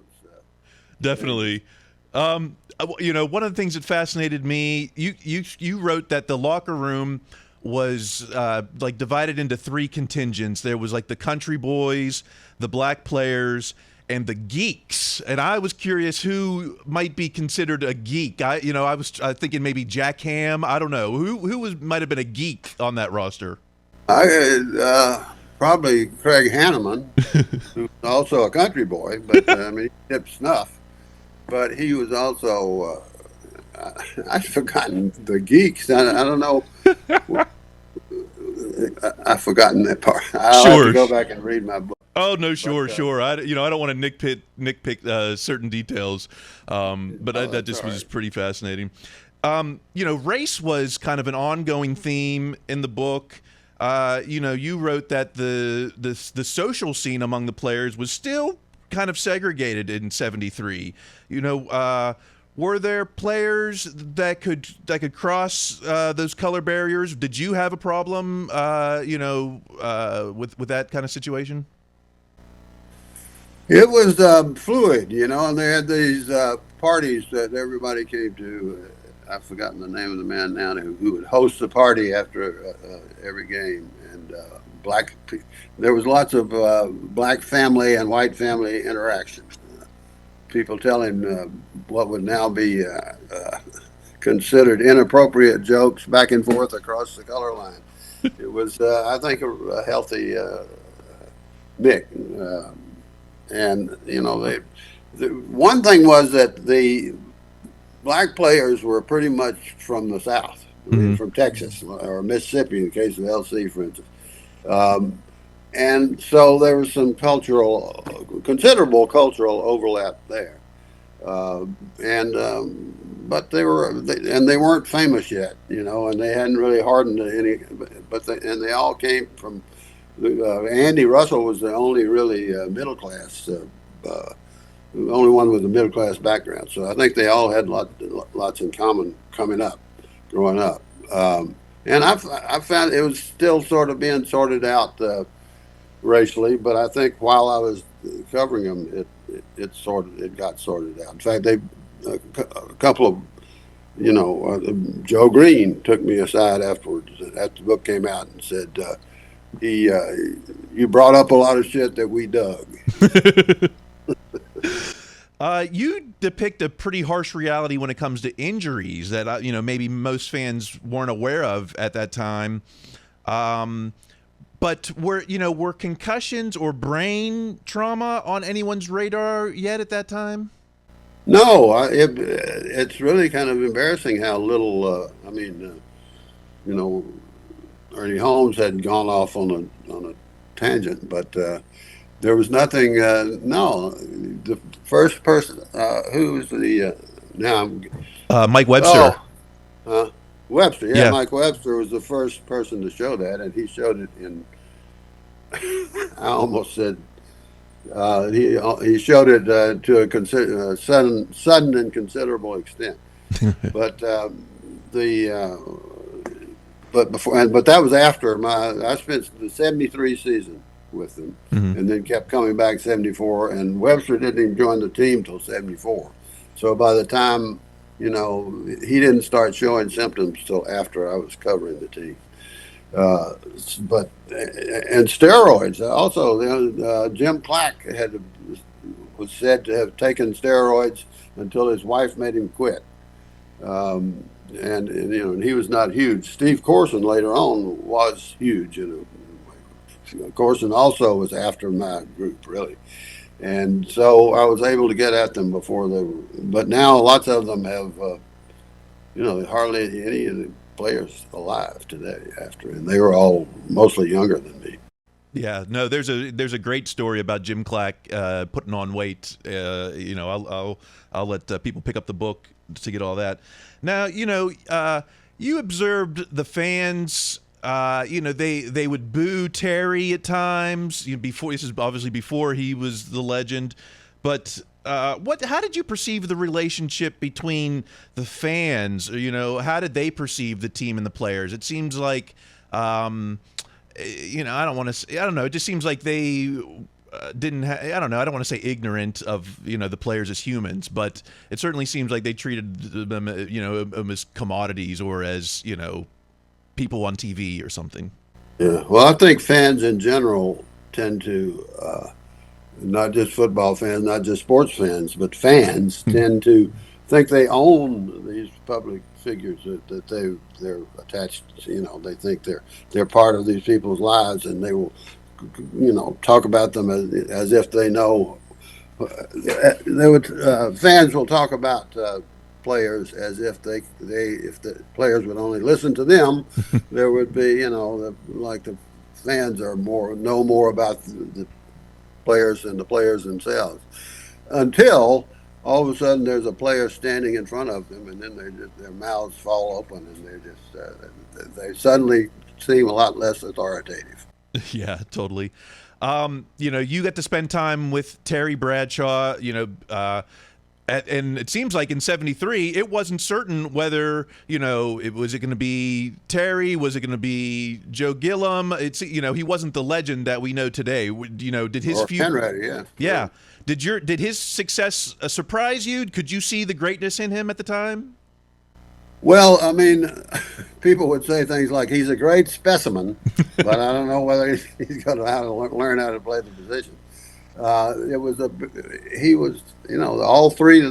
Definitely. One of the things that fascinated me, you wrote that the locker room was divided into three contingents. There was the country boys, the black players, and the geeks. And I was curious who might be considered a geek. I was thinking maybe Jack Ham. I don't know who might have been a geek on that roster. Probably Craig Hanneman, who's also a country boy, but he tipped snuff. But he was also, I've forgotten the geeks. I don't know. I've forgotten that part. I'll have to go back and read my book. Oh no, sure. I don't want to nitpick certain details, but that just was pretty fascinating. Race was kind of an ongoing theme in the book. You wrote that the social scene among the players was still kind of segregated in '73. Were there players that could cross those color barriers? Did you have a problem, with that kind of situation? It was fluid, and they had these parties that everybody came to. I've forgotten the name of the man now who would host the party after every game, and there was lots of black family and white family interaction. People telling what would now be considered inappropriate jokes back and forth across the color line. It was, I think, a healthy mix. And the one thing was that the black players were pretty much from the South, from Texas or Mississippi, in the case of LC, for instance. And so there was some considerable cultural overlap there. But they weren't famous yet, and they hadn't really hardened to any. And they all came from. Andy Russell was the only really middle class. The only one with a middle class background. So I think they all had lots in common growing up. And I found it was still sort of being sorted out racially, but I think while I was covering them, it got sorted out. In fact, a couple of Joe Green took me aside afterwards after the book came out and said, you brought up a lot of shit that we dug. You depict a pretty harsh reality when it comes to injuries that maybe most fans weren't aware of at that time. But were concussions or brain trauma on anyone's radar yet at that time? No, it's really kind of embarrassing how little. Ernie Holmes had gone off on a tangent, but there was nothing. No, the first person who was the now Mike Webster. Webster, Yeah. Mike Webster was the first person to show that, and he showed it in. I almost said he showed it to a sudden and considerable extent, but but that was after I spent the '73 season with them, and then kept coming back '74, and Webster didn't even join the team till '74, so by the time he didn't start showing symptoms till after I was covering the team. But steroids also. Jim Clack was said to have taken steroids until his wife made him quit. And he was not huge. Steve Corson later on was huge. Corson also was after my group, really. And so I was able to get at them before they were. But now lots of them have, hardly any of the players alive today after, and they were all mostly younger than me. Yeah, no, there's a great story about Jim Clack putting on weight. I'll let people pick up the book to get all that. Now, you observed the fans. They would boo Terry at times. This is obviously before he was the legend, but how did you perceive the relationship between the fans? How did they perceive the team and the players? It seems like, I don't want to. I don't know. It just seems like they didn't. I don't know. I don't want to say ignorant of the players as humans, but it certainly seems like they treated them, as commodities or as people on TV or something. Yeah. Well, I think fans in general tend to. Not just football fans, not just sports fans, but fans tend to think they own these public figures that they're attached to. They think they're part of these people's lives, and they will, talk about them as if they know. Fans will talk about players as if if the players would only listen to them, there would be the fans know more about the players than the players themselves, until all of a sudden there's a player standing in front of them, and then their mouths fall open, and they suddenly seem a lot less authoritative. Yeah, totally. You got to spend time with Terry Bradshaw. And it seems like in '73, it wasn't certain whether was it going to be Terry, was it going to be Joe Gilliam? He wasn't the legend that we know today. Did his Henry, yeah. Did his success surprise you? Could you see the greatness in him at the time? Well, I mean, people would say things like he's a great specimen, but I don't know whether he's going to learn how to play the position. He was all three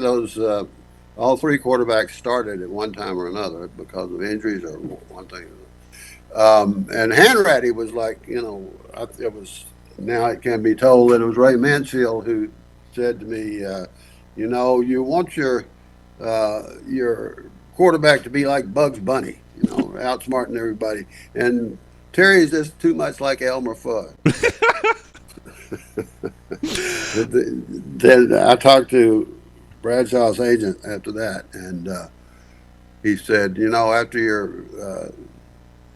quarterbacks started at one time or another because of injuries or one thing. And Hanratty was like, now it can be told that it was Ray Mansfield who said to me, you want your quarterback to be like Bugs Bunny, outsmarting everybody. And Terry's just too much like Elmer Fudd. Then I talked to Bradshaw's agent after that, and he said, after your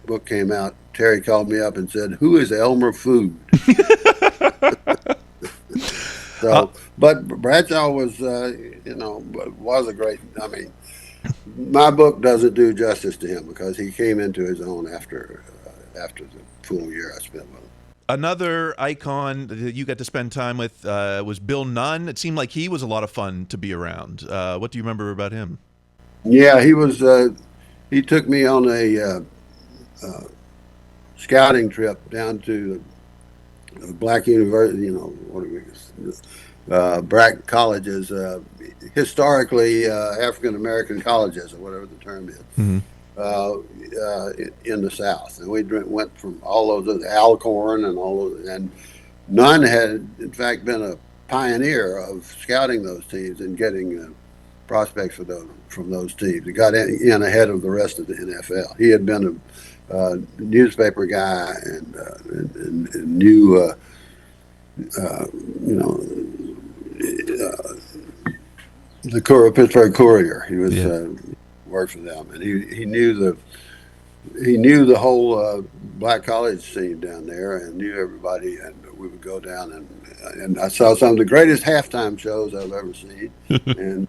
book came out, Terry called me up and said, "Who is Elmer Fudd?" But Bradshaw was, was a great. I mean, my book doesn't do justice to him because he came into his own after the full year I spent with him. Another icon that you got to spend time with was Bill Nunn. It seemed like he was a lot of fun to be around. What do you remember about him? Yeah, he was. He took me on a scouting trip down to the Black University. Black colleges, historically African American colleges, or whatever the term is. Mm-hmm. In the South, and we went from all those Alcorn and all those, and Nunn had in fact been a pioneer of scouting those teams and getting prospects from those teams. He got in ahead of the rest of the NFL. He had been newspaper guy and knew, the Pittsburgh Courier. He was worked for them, and he knew the whole black college scene down there, and knew everybody. And we would go down, and I saw some of the greatest halftime shows I've ever seen, and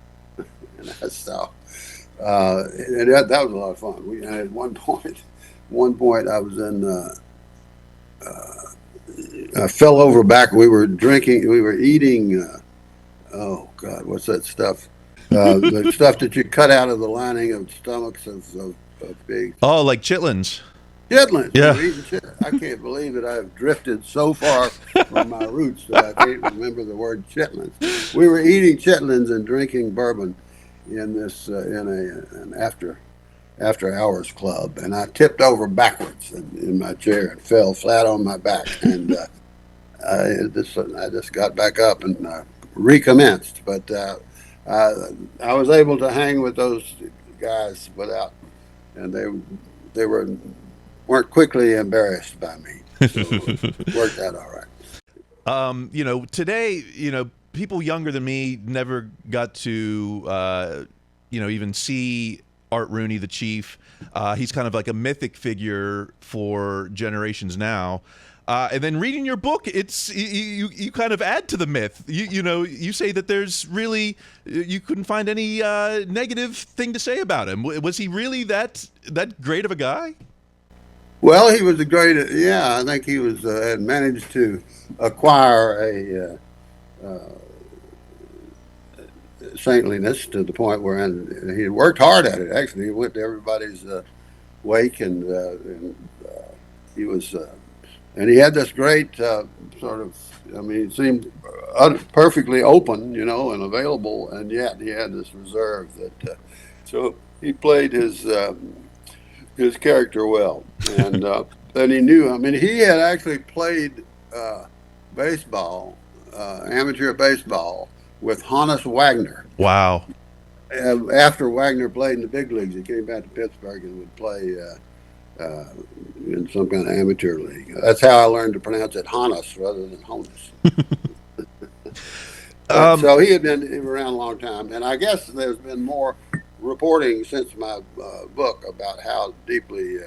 I saw, and that was a lot of fun. We at one point I was in. I fell over back. We were eating. Oh God, what's that stuff? The stuff that you cut out of the lining of stomachs of pigs. Oh, like chitlins. Chitlins. Yeah. We were eating chitlins. I can't believe that I've drifted so far from my roots that I can't remember the word chitlins. We were eating chitlins and drinking bourbon in this an after hours club, and I tipped over backwards in my chair and fell flat on my back, and I just got back up and recommenced. But I was able to hang with those guys and they weren't quickly embarrassed by me. So it worked out all right. Today, people younger than me never got to, even see Art Rooney, the Chief. He's kind of like a mythic figure for generations now. And then reading your book, it's you kind of add to the myth. You say that there's really you couldn't find any negative thing to say about him. Was he really that great of a guy? Well, he was a great. Yeah, I think he was had managed to acquire a saintliness to the point where he worked hard at it. Actually, he went to everybody's wake, and he was. And he had this great sort of, he seemed perfectly open, and available, and yet he had this reserve that, so he played his character well. And then he knew, he had actually played baseball, amateur baseball, with Honus Wagner. Wow. After Wagner played in the big leagues, he came back to Pittsburgh and would play in some kind of amateur league. That's how I learned to pronounce it Honus rather than Honus. So he had been around a long time, and I guess there's been more reporting since my book about how deeply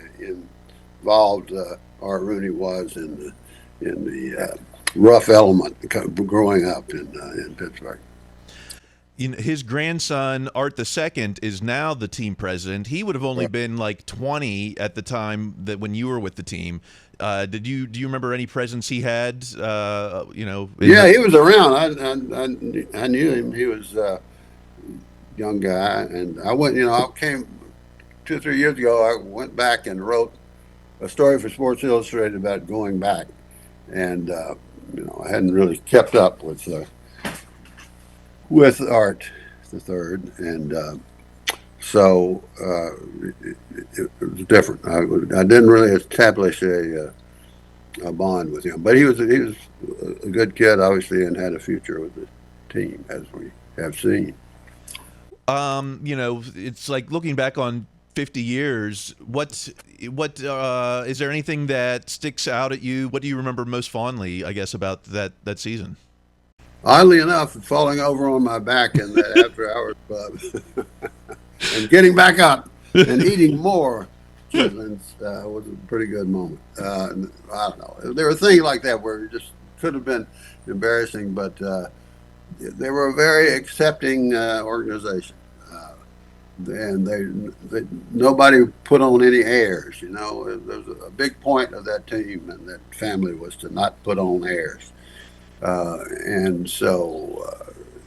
involved Art Rooney was in the rough element growing up in Pittsburgh. His grandson, Art II, is now the team president. He would have only been like 20 at the time that when you were with the team. Do you remember any presence he had? Yeah, he was around. I knew him. He was a young guy, and I went. I came 2 or 3 years ago. I went back and wrote a story for Sports Illustrated about going back, and I hadn't really kept up with Art III, and so it was different. I didn't really establish a bond with him, but he was a good kid, obviously, and had a future with the team, as we have seen. It's like looking back on 50 years. What is there anything that sticks out at you? What do you remember most fondly, I guess, about that season? Oddly enough, falling over on my back in that after-hours club and getting back up and eating more chitlins was a pretty good moment. I don't know. There were things like that where it just could have been embarrassing, but they were a very accepting organization, and nobody put on any airs. There was a big point of that team and that family was to not put on airs. And so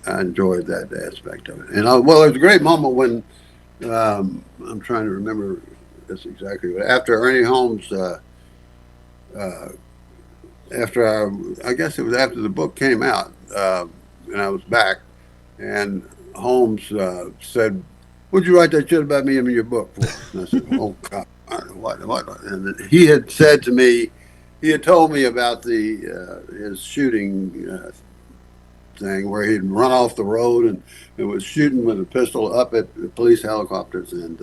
I enjoyed that aspect of it. And there was a great moment when I'm trying to remember this exactly, but after Ernie Holmes, I guess it was after the book came out, and I was back, and Holmes said, "What'd you write that shit about me in your book for?" And I said, "Oh God, what?" And he had said to me. He had told me about his shooting thing where he'd run off the road and was shooting with a pistol up at the police helicopters, and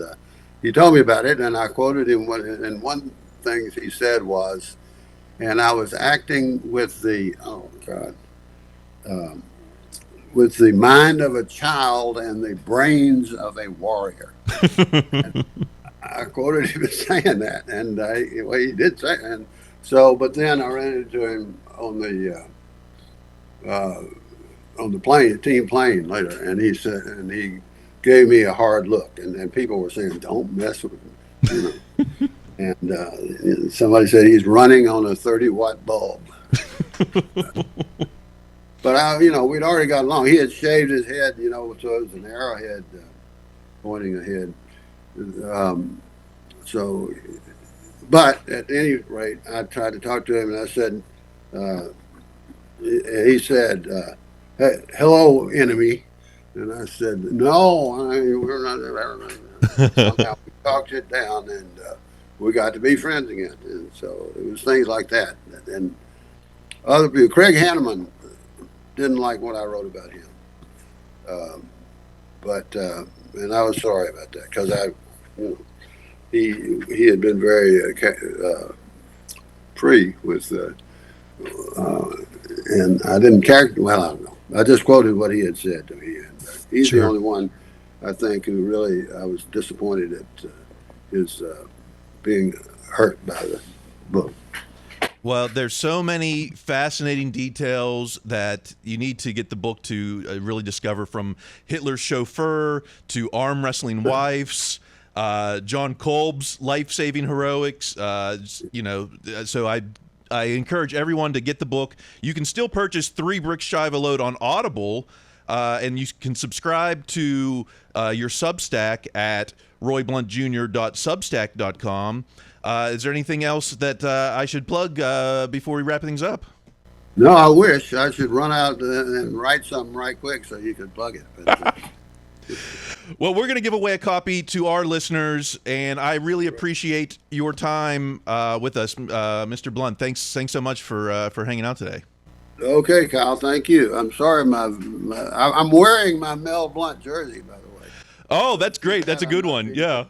he told me about it, and I quoted him. And one thing he said was, and I was acting with the with the mind of a child and the brains of a warrior. I quoted him as saying that, and well, he did say, and so. But then I ran into him on the plane, team plane later, and he said, and he gave me a hard look, and people were saying, "Don't mess with him," you know. And somebody said he's running on a 30-watt bulb. But we'd already got along. He had shaved his head, so it was an arrowhead pointing ahead. But at any rate, I tried to talk to him, and I said, he said, "Hello, enemy." And I said, "No, we're not." Somehow we talked it down, and we got to be friends again. And so it was things like that. And other people, Craig Hanneman didn't like what I wrote about him. And I was sorry about that, because he had been very free with, and I didn't character. Well, I don't know. I just quoted what he had said to me, and he's the only one, I think, who really I was disappointed at his being hurt by the book. Well, there's so many fascinating details that you need to get the book to really discover, from Hitler's chauffeur to arm wrestling wives, John Kolb's life-saving heroics. So I encourage everyone to get the book. You can still purchase 3 Bricks Shy of a Load on Audible, and you can subscribe to your Substack at royblountjr.substack.com. Is there anything else that I should plug before we wrap things up? No, I wish I should run out and write something right quick so you could plug it. But, well, we're going to give away a copy to our listeners, and I really appreciate your time with us, Mr. Blount. Thanks so much for hanging out today. Okay, Kyle, thank you. I'm sorry, I'm wearing my Mel Blount jersey, by the way. Oh, that's great. That's a good one. Yeah.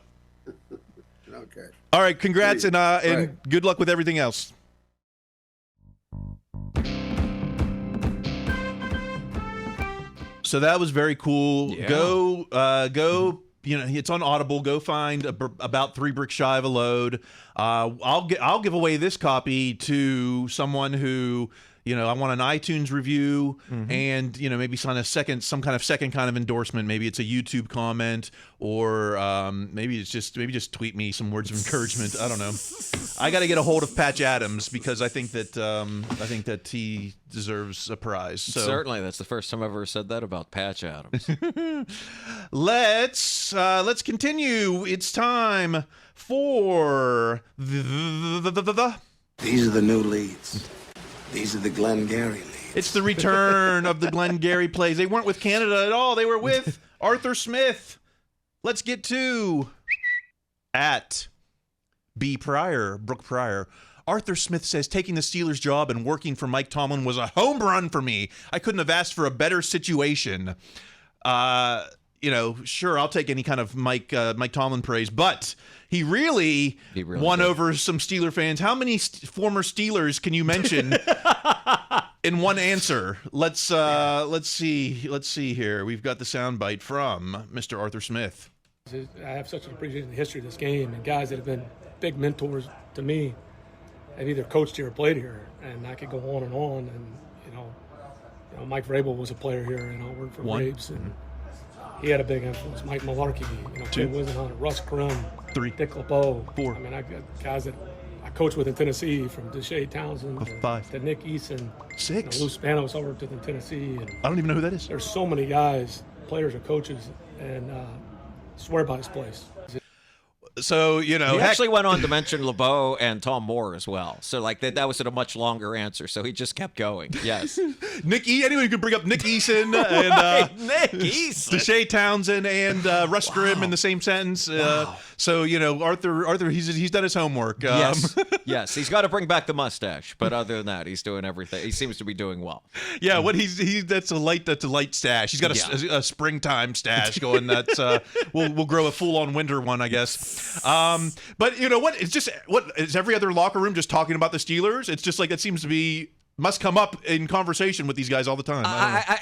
Okay. All right, congrats, and good luck with everything else. So that was very cool. Yeah. Go. It's on Audible. Go find about 3 Bricks Shy of a Load. I'll give away this copy to someone who, I want an iTunes review, and maybe sign some kind of endorsement. Maybe it's a YouTube comment, or maybe just tweet me some words of encouragement. I don't know. I got to get a hold of Patch Adams, because I think that he deserves a prize. So. Certainly, that's the first time I've ever said that about Patch Adams. Let's continue. It's time for the. These are the new leads. These are the Glengarry leads. It's the return of the Glengarry plays. They weren't with Canada at all. They were with Arthur Smith. Let's get to at B. Pryor, Brooke Pryor. Arthur Smith says, taking the Steelers job and working for Mike Tomlin was a home run for me. I couldn't have asked for a better situation. Sure, I'll take any kind of Mike Tomlin praise, but he really won did. over some Steeler fans. How many former Steelers can you mention in one answer? Let's see here. We've got the soundbite from Mr. Arthur Smith. I have such an appreciation of the history of this game, and guys that have been big mentors to me have either coached here or played here, and I could go on and on. And Mike Vrabel was a player here, and I worked for Braves, and he had a big influence. Mike Malarkey, Ken Wisenhunt, Russ Crum, 3, Dick LeBeau, 4. I mean, I got guys that I coached with in Tennessee, from Deshae Townsend 5 to Nick Eason, 6. Lou Spanos, I worked with in Tennessee. And I don't even know who that is. There's so many guys, players or coaches, and swear by this place. So, he actually went on to mention LeBeau and Tom Moore as well. So, that was a much longer answer. So he just kept going. Yes. Anyone could bring up Nick Eason and Nick Eason, Deshae Townsend and Russ Grimm in the same sentence. Wow. So Arthur, he's done his homework. Yes. He's got to bring back the mustache, but other than that, he's doing everything. He seems to be doing well. Yeah, that's a light stash. He's got a springtime stash going. That's we'll grow a full on winter one, I guess. But you know what? It's just what is every other locker room just talking about the Steelers? It's just like it seems to be must come up in conversation with these guys all the time.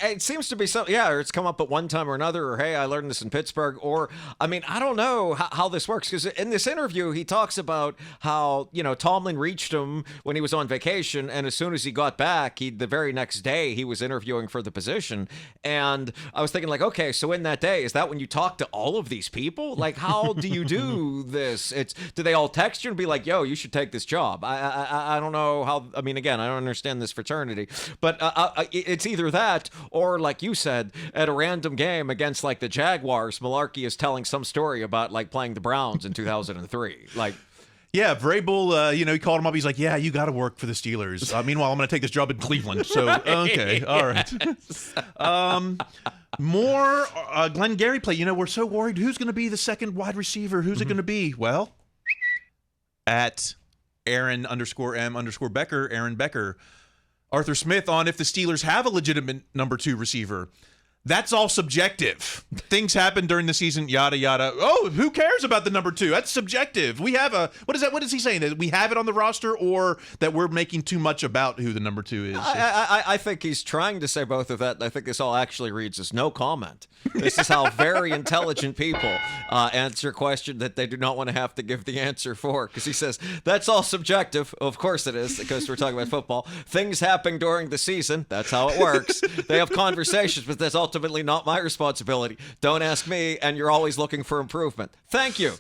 It seems to be something, yeah, or it's come up at one time or another, or hey, I learned this in Pittsburgh, or I mean, I don't know how this works, because in this interview, he talks about how, you know, Tomlin reached him when he was on vacation, and as soon as he got back, the very next day, he was interviewing for the position, and I was thinking, like, okay, so in that day, is that when you talk to all of these people? Like, how do you do this? Do they all text you and be like, yo, you should take this job? I don't know how, I mean, again, I don't understand this fraternity, but it's either that or, like you said, at a random game against like the Jaguars, Malarkey is telling some story about like playing the Browns in 2003. Like, yeah, Vrabel, you know, he called him up. He's like, yeah, you got to work for the Steelers. Meanwhile, I'm going to take this job in Cleveland. So, right. Okay, all right. More Glenn Gary play. You know, we're so worried. Who's going to be the second wide receiver? Who's it going to be? Well, at Aaron_M_Becker, Aaron Becker, Arthur Smith on if the Steelers have a legitimate number 2 receiver. That's all subjective. Things happen during the season, yada, yada. Oh, who cares about the number 2? That's subjective. We have what is that? What is he saying? That we have it on the roster, or that we're making too much about who the number 2 is? I think he's trying to say both of that, and I think this all actually reads as no comment. This is how very intelligent people answer a question that they do not want to have to give the answer for, because he says, that's all subjective. Of course it is, because we're talking about football. Things happen during the season. That's how it works. They have conversations, but that's ultimately not my responsibility. Don't ask me, and you're always looking for improvement. Thank you.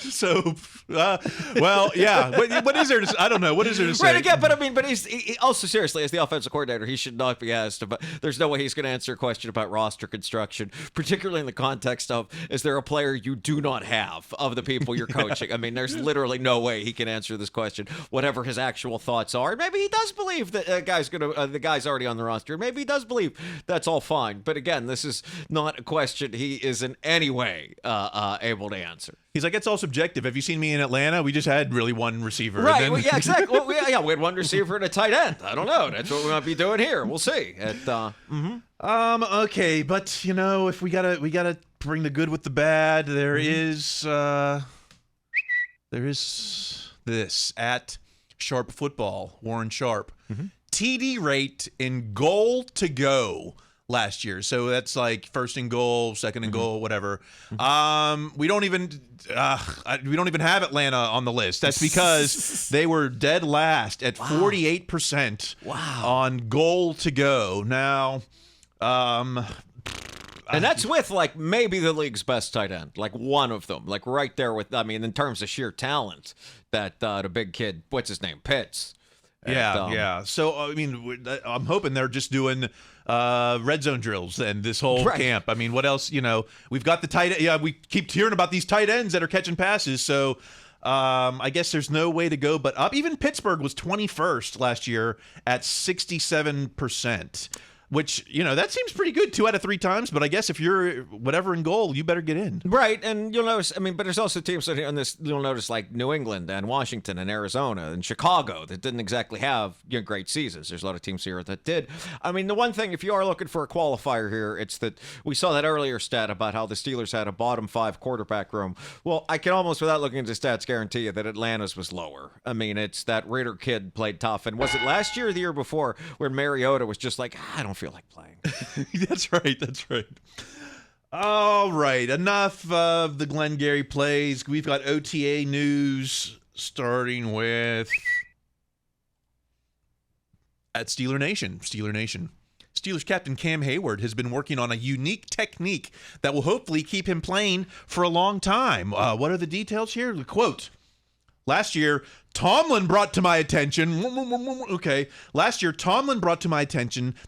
So, well, yeah. What is there to, I don't know. What is there to say? Right, again, but I mean, but he also, seriously, as the offensive coordinator, he should not be asked about, there's no way he's going to answer a question about roster construction, particularly in the context of, is there a player you do not have of the people you're coaching? I mean, there's literally no way he can answer this question, whatever his actual thoughts are. Maybe he does believe that the guy's already on the roster. Maybe he does believe that's all fine. But again, this is not a question he is in any way able to answer. He's like, it's all subjective. Have you seen me in Atlanta? We just had really one receiver. Right. Then... Well, yeah, exactly. Well, we had one receiver and a tight end. I don't know. That's what we might be doing here. We'll see. Okay, but you know, if we gotta bring the good with the bad, there is this at Sharp Football, Warren Sharp. TD rate in goal to go last year. So that's like first and goal, second and goal, whatever. We don't even have Atlanta on the list. That's because they were dead last at 48% on goal to go. Now, and that's with like maybe the league's best tight end, like one of them, like right there with, I mean, in terms of sheer talent, that the big kid, what's his name, Pitts. Yeah. So, I mean, I'm hoping they're just doing red zone drills and this whole camp. I mean, what else? You know, we've got the tight. Yeah, we keep hearing about these tight ends that are catching passes. So, I guess there's no way to go but up. Even Pittsburgh was 21st last year at 67%. Which, you know, that seems pretty good 2 out of 3 times. But I guess if you're whatever in goal, you better get in. Right. And you'll notice, I mean, but there's also teams on this, you'll notice like New England and Washington and Arizona and Chicago that didn't exactly have great seasons. There's a lot of teams here that did. I mean, the one thing, if you are looking for a qualifier here, it's that we saw that earlier stat about how the Steelers had a bottom 5 quarterback room. Well, I can almost, without looking into stats, guarantee you that Atlanta's was lower. I mean, it's that Ritter kid played tough. And was it last year or the year before where Mariota was just like, I don't feel like playing? That's right. All right, enough of the Glenn Gary plays. We've got OTA news starting with at Steeler Nation. Steelers captain Cam Hayward has been working on a unique technique that will hopefully keep him playing for a long time. What are the details here? The quote, last year, Tomlin brought to my attention,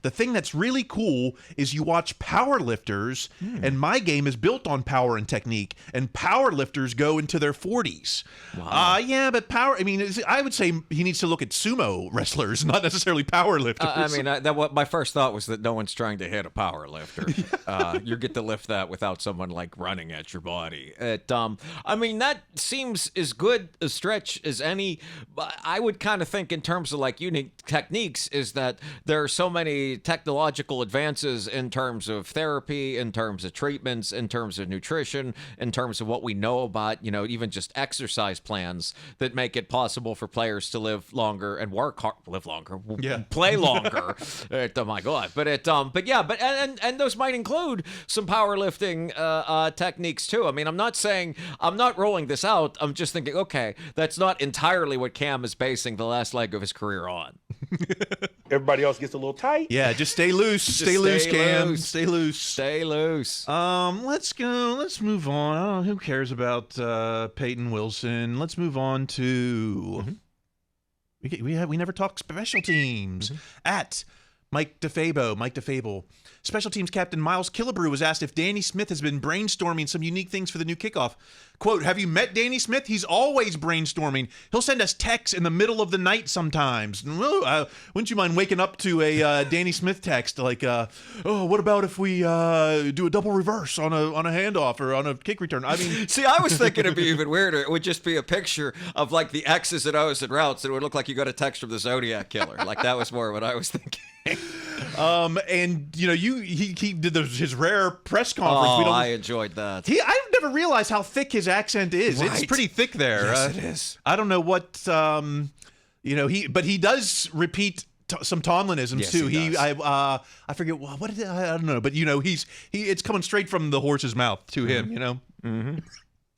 the thing that's really cool is you watch power lifters, and my game is built on power and technique, and power lifters go into their 40s. Wow. Yeah, but power, I mean, I would say he needs to look at sumo wrestlers, not necessarily power lifters. I mean, what my first thought was that no one's trying to hit a power lifter. You get to lift that without someone like running at your body. I mean, that seems as good a stretch as any I would kind of think in terms of like unique techniques is that there are so many technological advances in terms of therapy, in terms of treatments, in terms of nutrition, in terms of what we know about, even just exercise plans that make it possible for players to live longer and live longer, play longer. Oh my God. But those might include some powerlifting techniques too. I mean, I'm not rolling this out. I'm just thinking, okay, that's not entirely what Cam is basing the last leg of his career on. Everybody else gets a little tight. Yeah, just stay loose. Stay loose, Cam. Stay loose. Stay loose. Let's go. Let's move on. I don't know, who cares about Peyton Wilson? Let's move on to. We never talk special teams. At Mike DeFabo. Special teams captain Miles Killebrew was asked if Danny Smith has been brainstorming some unique things for the new kickoff. Quote, have you met Danny Smith? He's always brainstorming. He'll send us texts in the middle of the night sometimes. Wouldn't you mind waking up to a Danny Smith text like, what about if we do a double reverse on a handoff or on a kick return? I mean, see, I was thinking it'd be even weirder. It would just be a picture of like the X's and O's and routes, and it would look like you got a text from the Zodiac Killer. Like that was more what I was thinking. And he did his rare press conference. I enjoyed that. I've never realized how thick his accent is. Right. It's pretty thick there. Yes, it is. I don't know what but he does repeat some Tomlinisms yes, too. He does. I forget what did I don't know, but it's coming straight from the horse's mouth to him. Mm-hmm.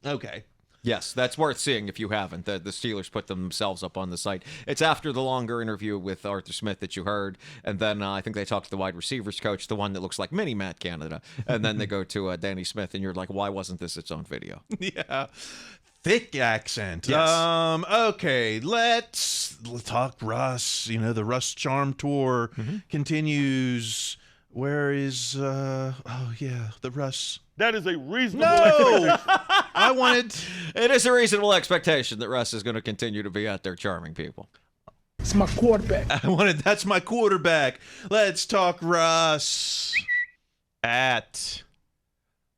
Okay. Yes, that's worth seeing if you haven't. The Steelers put themselves up on the site. It's after the longer interview with Arthur Smith that you heard, and then I think they talked to the wide receivers coach, the one that looks like mini Matt Canada, and then they go to Danny Smith, and you're like, why wasn't this its own video? Yeah. Thick accent. Yes. Okay, let's talk Russ. The Russ Charm Tour continues. Where is the Russ? That is a reasonable No! expectation. It is a reasonable expectation that Russ is going to continue to be out there charming people. It's my quarterback. That's my quarterback. Let's talk Russ. At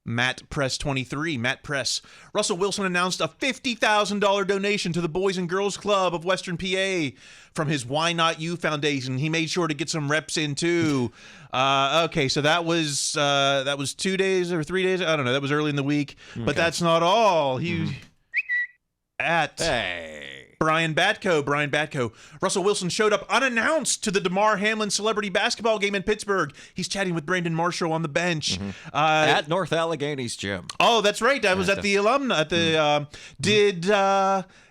Matt Press 23. Matt Press. Russell Wilson announced a $50,000 donation to the Boys and Girls Club of Western PA from his Why Not You Foundation. He made sure to get some reps in too. Okay, so that was 2 days or 3 days. I don't know. That was early in the week, but that's not all. Brian Batko. Russell Wilson showed up unannounced to the DeMar Hamlin celebrity basketball game in Pittsburgh. He's chatting with Brandon Marshall on the bench. At North Allegheny's gym. Oh, that's right. I was at the alumni. At the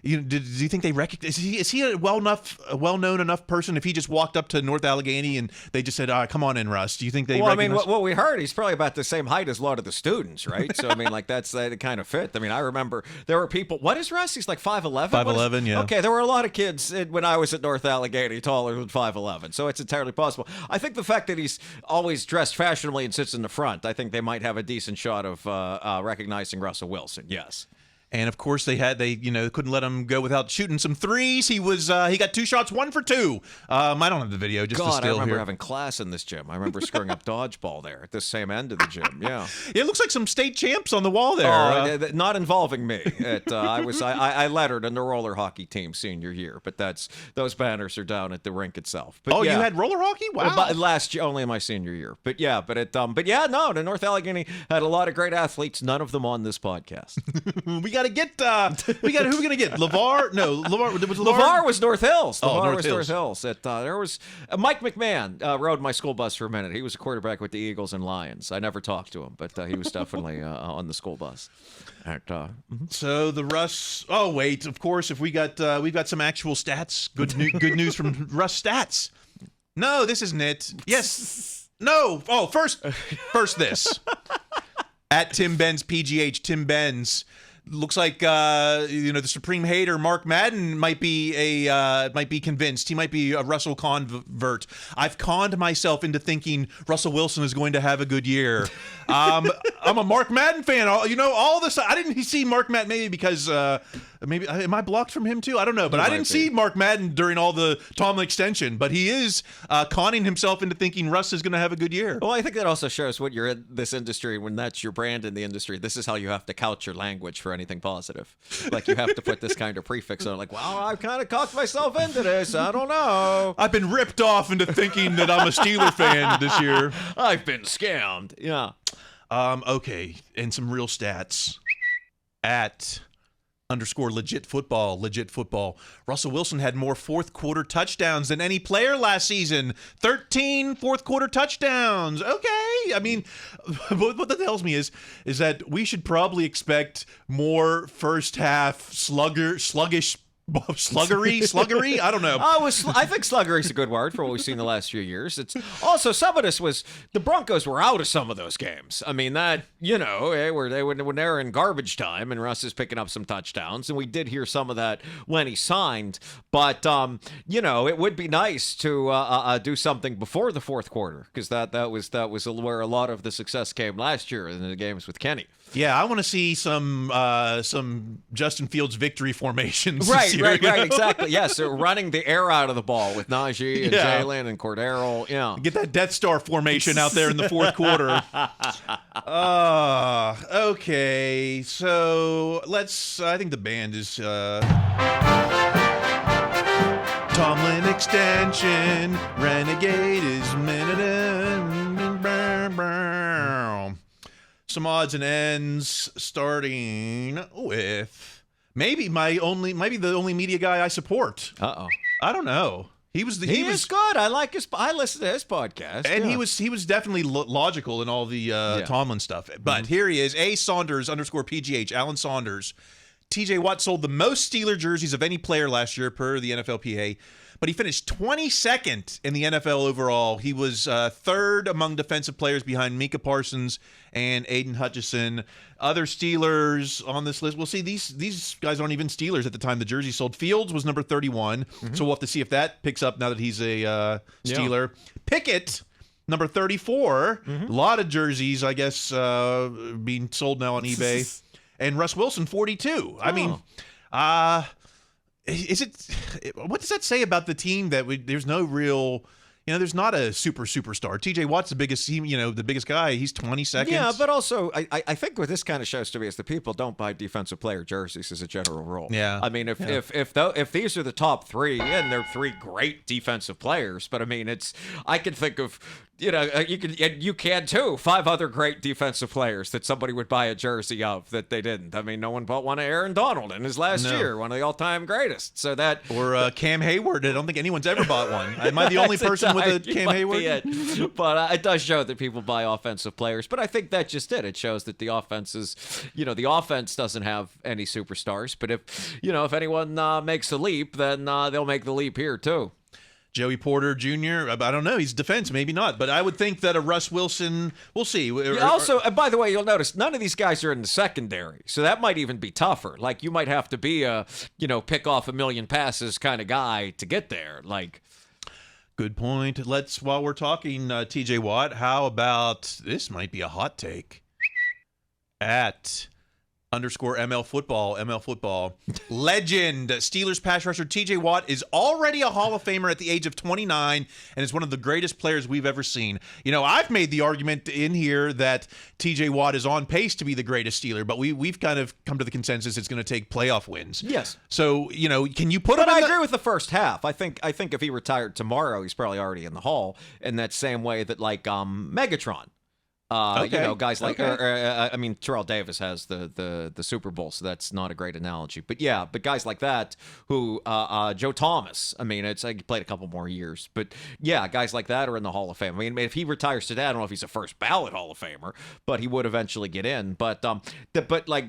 did you think they recognize? Is he a well-known enough person? If he just walked up to North Allegheny and they just said, "Come on in, Russ," do you think they? Well, recognize? I mean, what we heard, he's probably about the same height as a lot of the students, right? So I mean, like that kind of fit. I mean, I remember there were people. What is Russ? He's like 5'11". 5'11", yeah. Okay, there were a lot of kids when I was at North Allegheny taller than 5'11", so it's entirely possible. I think the fact that he's always dressed fashionably and sits in the front, I think they might have a decent shot of recognizing Russell Wilson. Yes. And of course they couldn't let him go without shooting some threes. He got 2 shots, 1 for 2. I don't have the video. Just God, the still I remember here. having class in this gym. I remember screwing up dodgeball there at this same end of the gym. Yeah, it looks like some state champs on the wall there. Not involving me. I lettered in the roller hockey team senior year, but those banners are down at the rink itself. But you had roller hockey? Wow. Last year, only in my senior year. But the North Allegheny had a lot of great athletes. None of them on this podcast. We got to get. Who are we gonna get? LeVar? No, LeVar was North Hills. LeVar was North Hills. There was Mike McMahon rode my school bus for a minute. He was a quarterback with the Eagles and Lions. I never talked to him, but he was definitely on the school bus. So the Russ. Oh wait, of course, if we've got some actual stats. Good news from Russ stats. No, this isn't it. Yes. No. Oh, first this. At Tim Benz PGH. Tim Benz. Looks like the supreme hater Mark Madden might be convinced. He might be a Russell convert. I've conned myself into thinking Russell Wilson is going to have a good year. I'm a Mark Madden fan. All this. I didn't see Mark Madden maybe because maybe am I blocked from him too? I don't know, but I didn't see Mark Madden during all the Tomlin extension. But he is conning himself into thinking Russ is going to have a good year. Well, I think that also shows when you're in this industry, when that's your brand in the industry. This is how you have to couch your language for anything positive. Like, you have to put this kind of prefix on. Like, well, I've kind of cocked myself into this. I don't know. I've been ripped off into thinking that I'm a Steeler fan this year. I've been scammed. Yeah. Okay, and some real stats. At _legit football. Russell Wilson had more fourth quarter touchdowns than any player last season. 13 fourth quarter touchdowns. Okay. I mean, what that tells me is that we should probably expect more first half sluggish sluggery. I don't know. I think sluggery is a good word for what we've seen the last few years. It's also, some of this was the Broncos were out of some of those games. I mean, that, you know, when they were in garbage time and Russ is picking up some touchdowns, and we did hear some of that when he signed. But you know, it would be nice to do something before the fourth quarter, because that was where a lot of the success came last year in the games with Kenny. Yeah, I want to see some Justin Fields victory formations. Right, exactly. Yes, so running the air out of the ball with Najee and Jalen and Cordero. Yeah, get that Death Star formation out there in the fourth quarter. Okay, so I think the band is Tomlin extension. Renegade is some odds and ends, starting with maybe the only media guy I support. I don't know. He was good. I listened to his podcast, and he was definitely logical in all the Tomlin stuff. But here he is, A Saunders _PGH, Alan Saunders. TJ Watt sold the most Steeler jerseys of any player last year per the NFLPA, but he finished 22nd in the NFL overall. He was third among defensive players behind Micah Parsons and Aiden Hutchinson. Other Steelers on this list, we'll see. These guys aren't even Steelers at the time the jersey sold. Fields was number 31, so we'll have to see if that picks up now that he's a Steeler. Pickett, number 34. A lot of jerseys, I guess, being sold now on eBay. And Russ Wilson, 42. I mean, what does that say about the team that there's no real, there's not a superstar. TJ Watt's the biggest, the biggest guy. He's 22nd. Yeah, but also I think what this kind of shows to me is that people don't buy defensive player jerseys as a general rule. Yeah. I mean, if these are the top three, and they're three great defensive players, but I mean, I can think of, you can too, 5 other great defensive players that somebody would buy a jersey of that they didn't. I mean, no one bought one of Aaron Donald in his last year, one of the all-time greatest. So that, or Cam Hayward. I don't think anyone's ever bought one. Am I the only person with a Cam Hayward? But it does show that people buy offensive players. But I think that just it. It shows that the offense is, the offense doesn't have any superstars. But if anyone makes a leap, then they'll make the leap here too. Joey Porter Jr., I don't know. He's defense, maybe not. But I would think that a Russ Wilson, we'll see. Also, and by the way, you'll notice none of these guys are in the secondary. So that might even be tougher. Like, you might have to be a, pick off 1 million passes kind of guy to get there. Like, good point. While we're talking TJ Watt, how about, this might be a hot take, at _ML football. Legend Steelers pass rusher TJ Watt is already a Hall of Famer at the age of 29 and is one of the greatest players we've ever seen. I've made the argument in here that TJ Watt is on pace to be the greatest Steeler, but we've kind of come to the consensus it's going to take playoff wins. Yes. So, can you put him in I agree with the first half. I think if he retired tomorrow, he's probably already in the Hall in that same way that Megatron. Guys like, Terrell Davis has the Super Bowl, so that's not a great analogy. But guys like that who, Joe Thomas, he played a couple more years. But yeah, guys like that are in the Hall of Fame. If he retires today, I don't know if he's a first ballot Hall of Famer, but he would eventually get in. But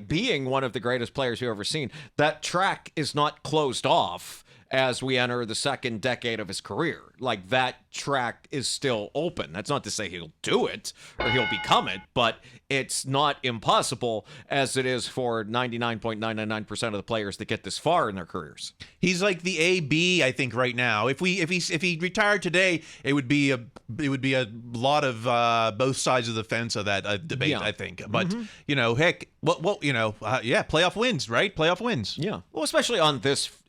being one of the greatest players you've ever seen, that track is not closed off as we enter the second decade of his career. Like, that track is still open. That's not to say he'll do it or he'll become it, but it's not impossible as it is for 99.999% of the players that get this far in their careers. He's like the AB, I think, right now. If he retired today, it would be a lot of both sides of the fence of that debate, I think. But heck, playoff wins, right? Playoff wins. Yeah. Well, especially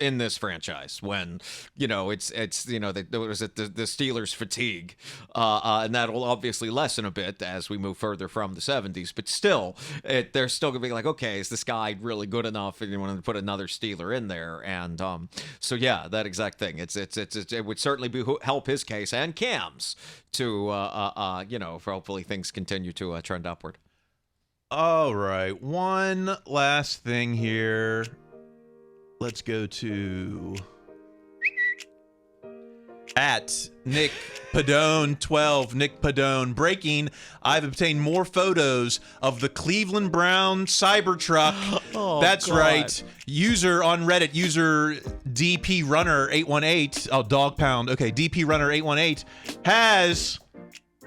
in this franchise. games when, it's was it the Steelers fatigue, and that'll obviously lessen a bit as we move further from the 70s. But still, they're still gonna be like, okay, is this guy really good enough? And you want to put another Steeler in there, and so yeah, that exact thing. It would certainly help his case and Cam's to for hopefully things continue to trend upward. All right, one last thing here. Let's go to at Nick Padone 12. Nick Padone breaking. I've obtained more photos of the Cleveland Brown Cybertruck. Oh, that's God. right. User on Reddit, user DP Runner 818. Oh, dog pound. Okay, DP Runner 818 has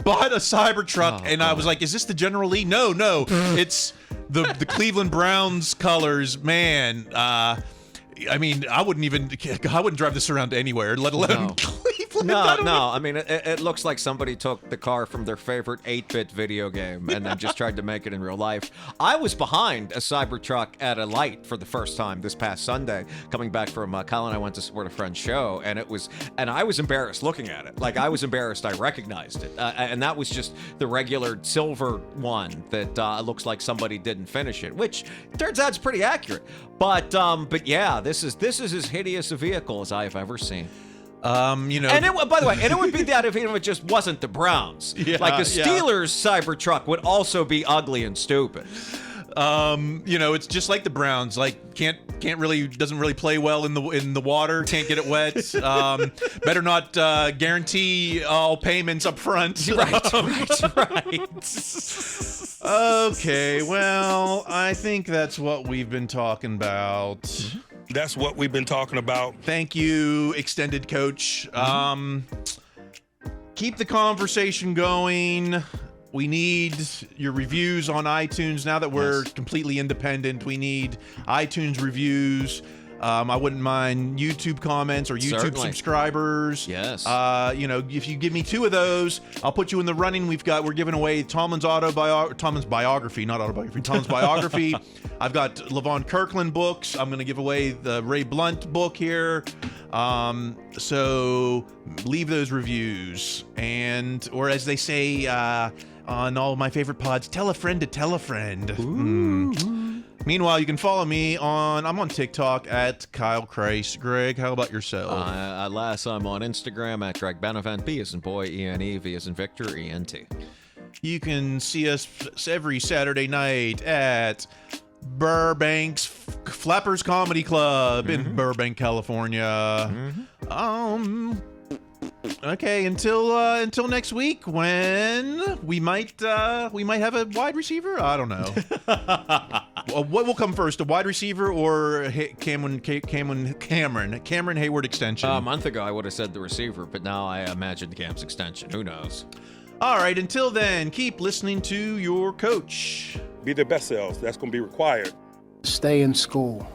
bought a Cybertruck, and I was like, "Is this the General Lee?" No, it's the Cleveland Browns colors. Man, I mean, I wouldn't drive this around anywhere, let alone Cleveland. No. I mean, it looks like somebody took the car from their favorite 8-bit video game and then just tried to make it in real life. I was behind a Cybertruck at a light for the first time this past Sunday, coming back from Kyle and I went to support a friend's show, and I was embarrassed looking at it. Like, I was embarrassed I recognized it, and that was just the regular silver one that looks like somebody didn't finish it, which turns out it's pretty accurate. But yeah, this is as hideous a vehicle as I have ever seen. And by the way, it would be that if it just wasn't the Browns. Yeah, like the Steelers Cybertruck would also be ugly and stupid. It's just like the Browns. Like doesn't really play well in the water. Can't get it wet. Better not guarantee all payments up front. Right. Okay, well, I think that's what we've been talking about. That's what we've been talking about. Thank you, extended coach. Keep the conversation going. We need your reviews on iTunes. Now that we're completely independent, we need iTunes reviews. I wouldn't mind YouTube comments or YouTube subscribers. Yes. If you give me 2 of those, I'll put you in the running. We're giving away Tomlin's biography, not autobiography. Tomlin's biography. I've got Levon Kirkland books. I'm going to give away the Roy Blount book here. So leave those reviews, or as they say on all my favorite pods, tell a friend to tell a friend. Meanwhile, you can follow me I'm on TikTok at Kyle Chrise. Greg, how about yourself? Alas, I'm on Instagram at Greg Benevent, B as in boy, E-N-E, V as in Victor, E-N-T. You can see us every Saturday night at Burbank's Flappers Comedy Club in Burbank, California. Okay, until next week, when we might have a wide receiver. I don't know. What will come first, a wide receiver or Cameron Hayward extension? A month ago, I would have said the receiver, but now I imagine Cam's extension. Who knows? All right, until then, keep listening to your coach. Be their best selves. That's going to be required. Stay in school.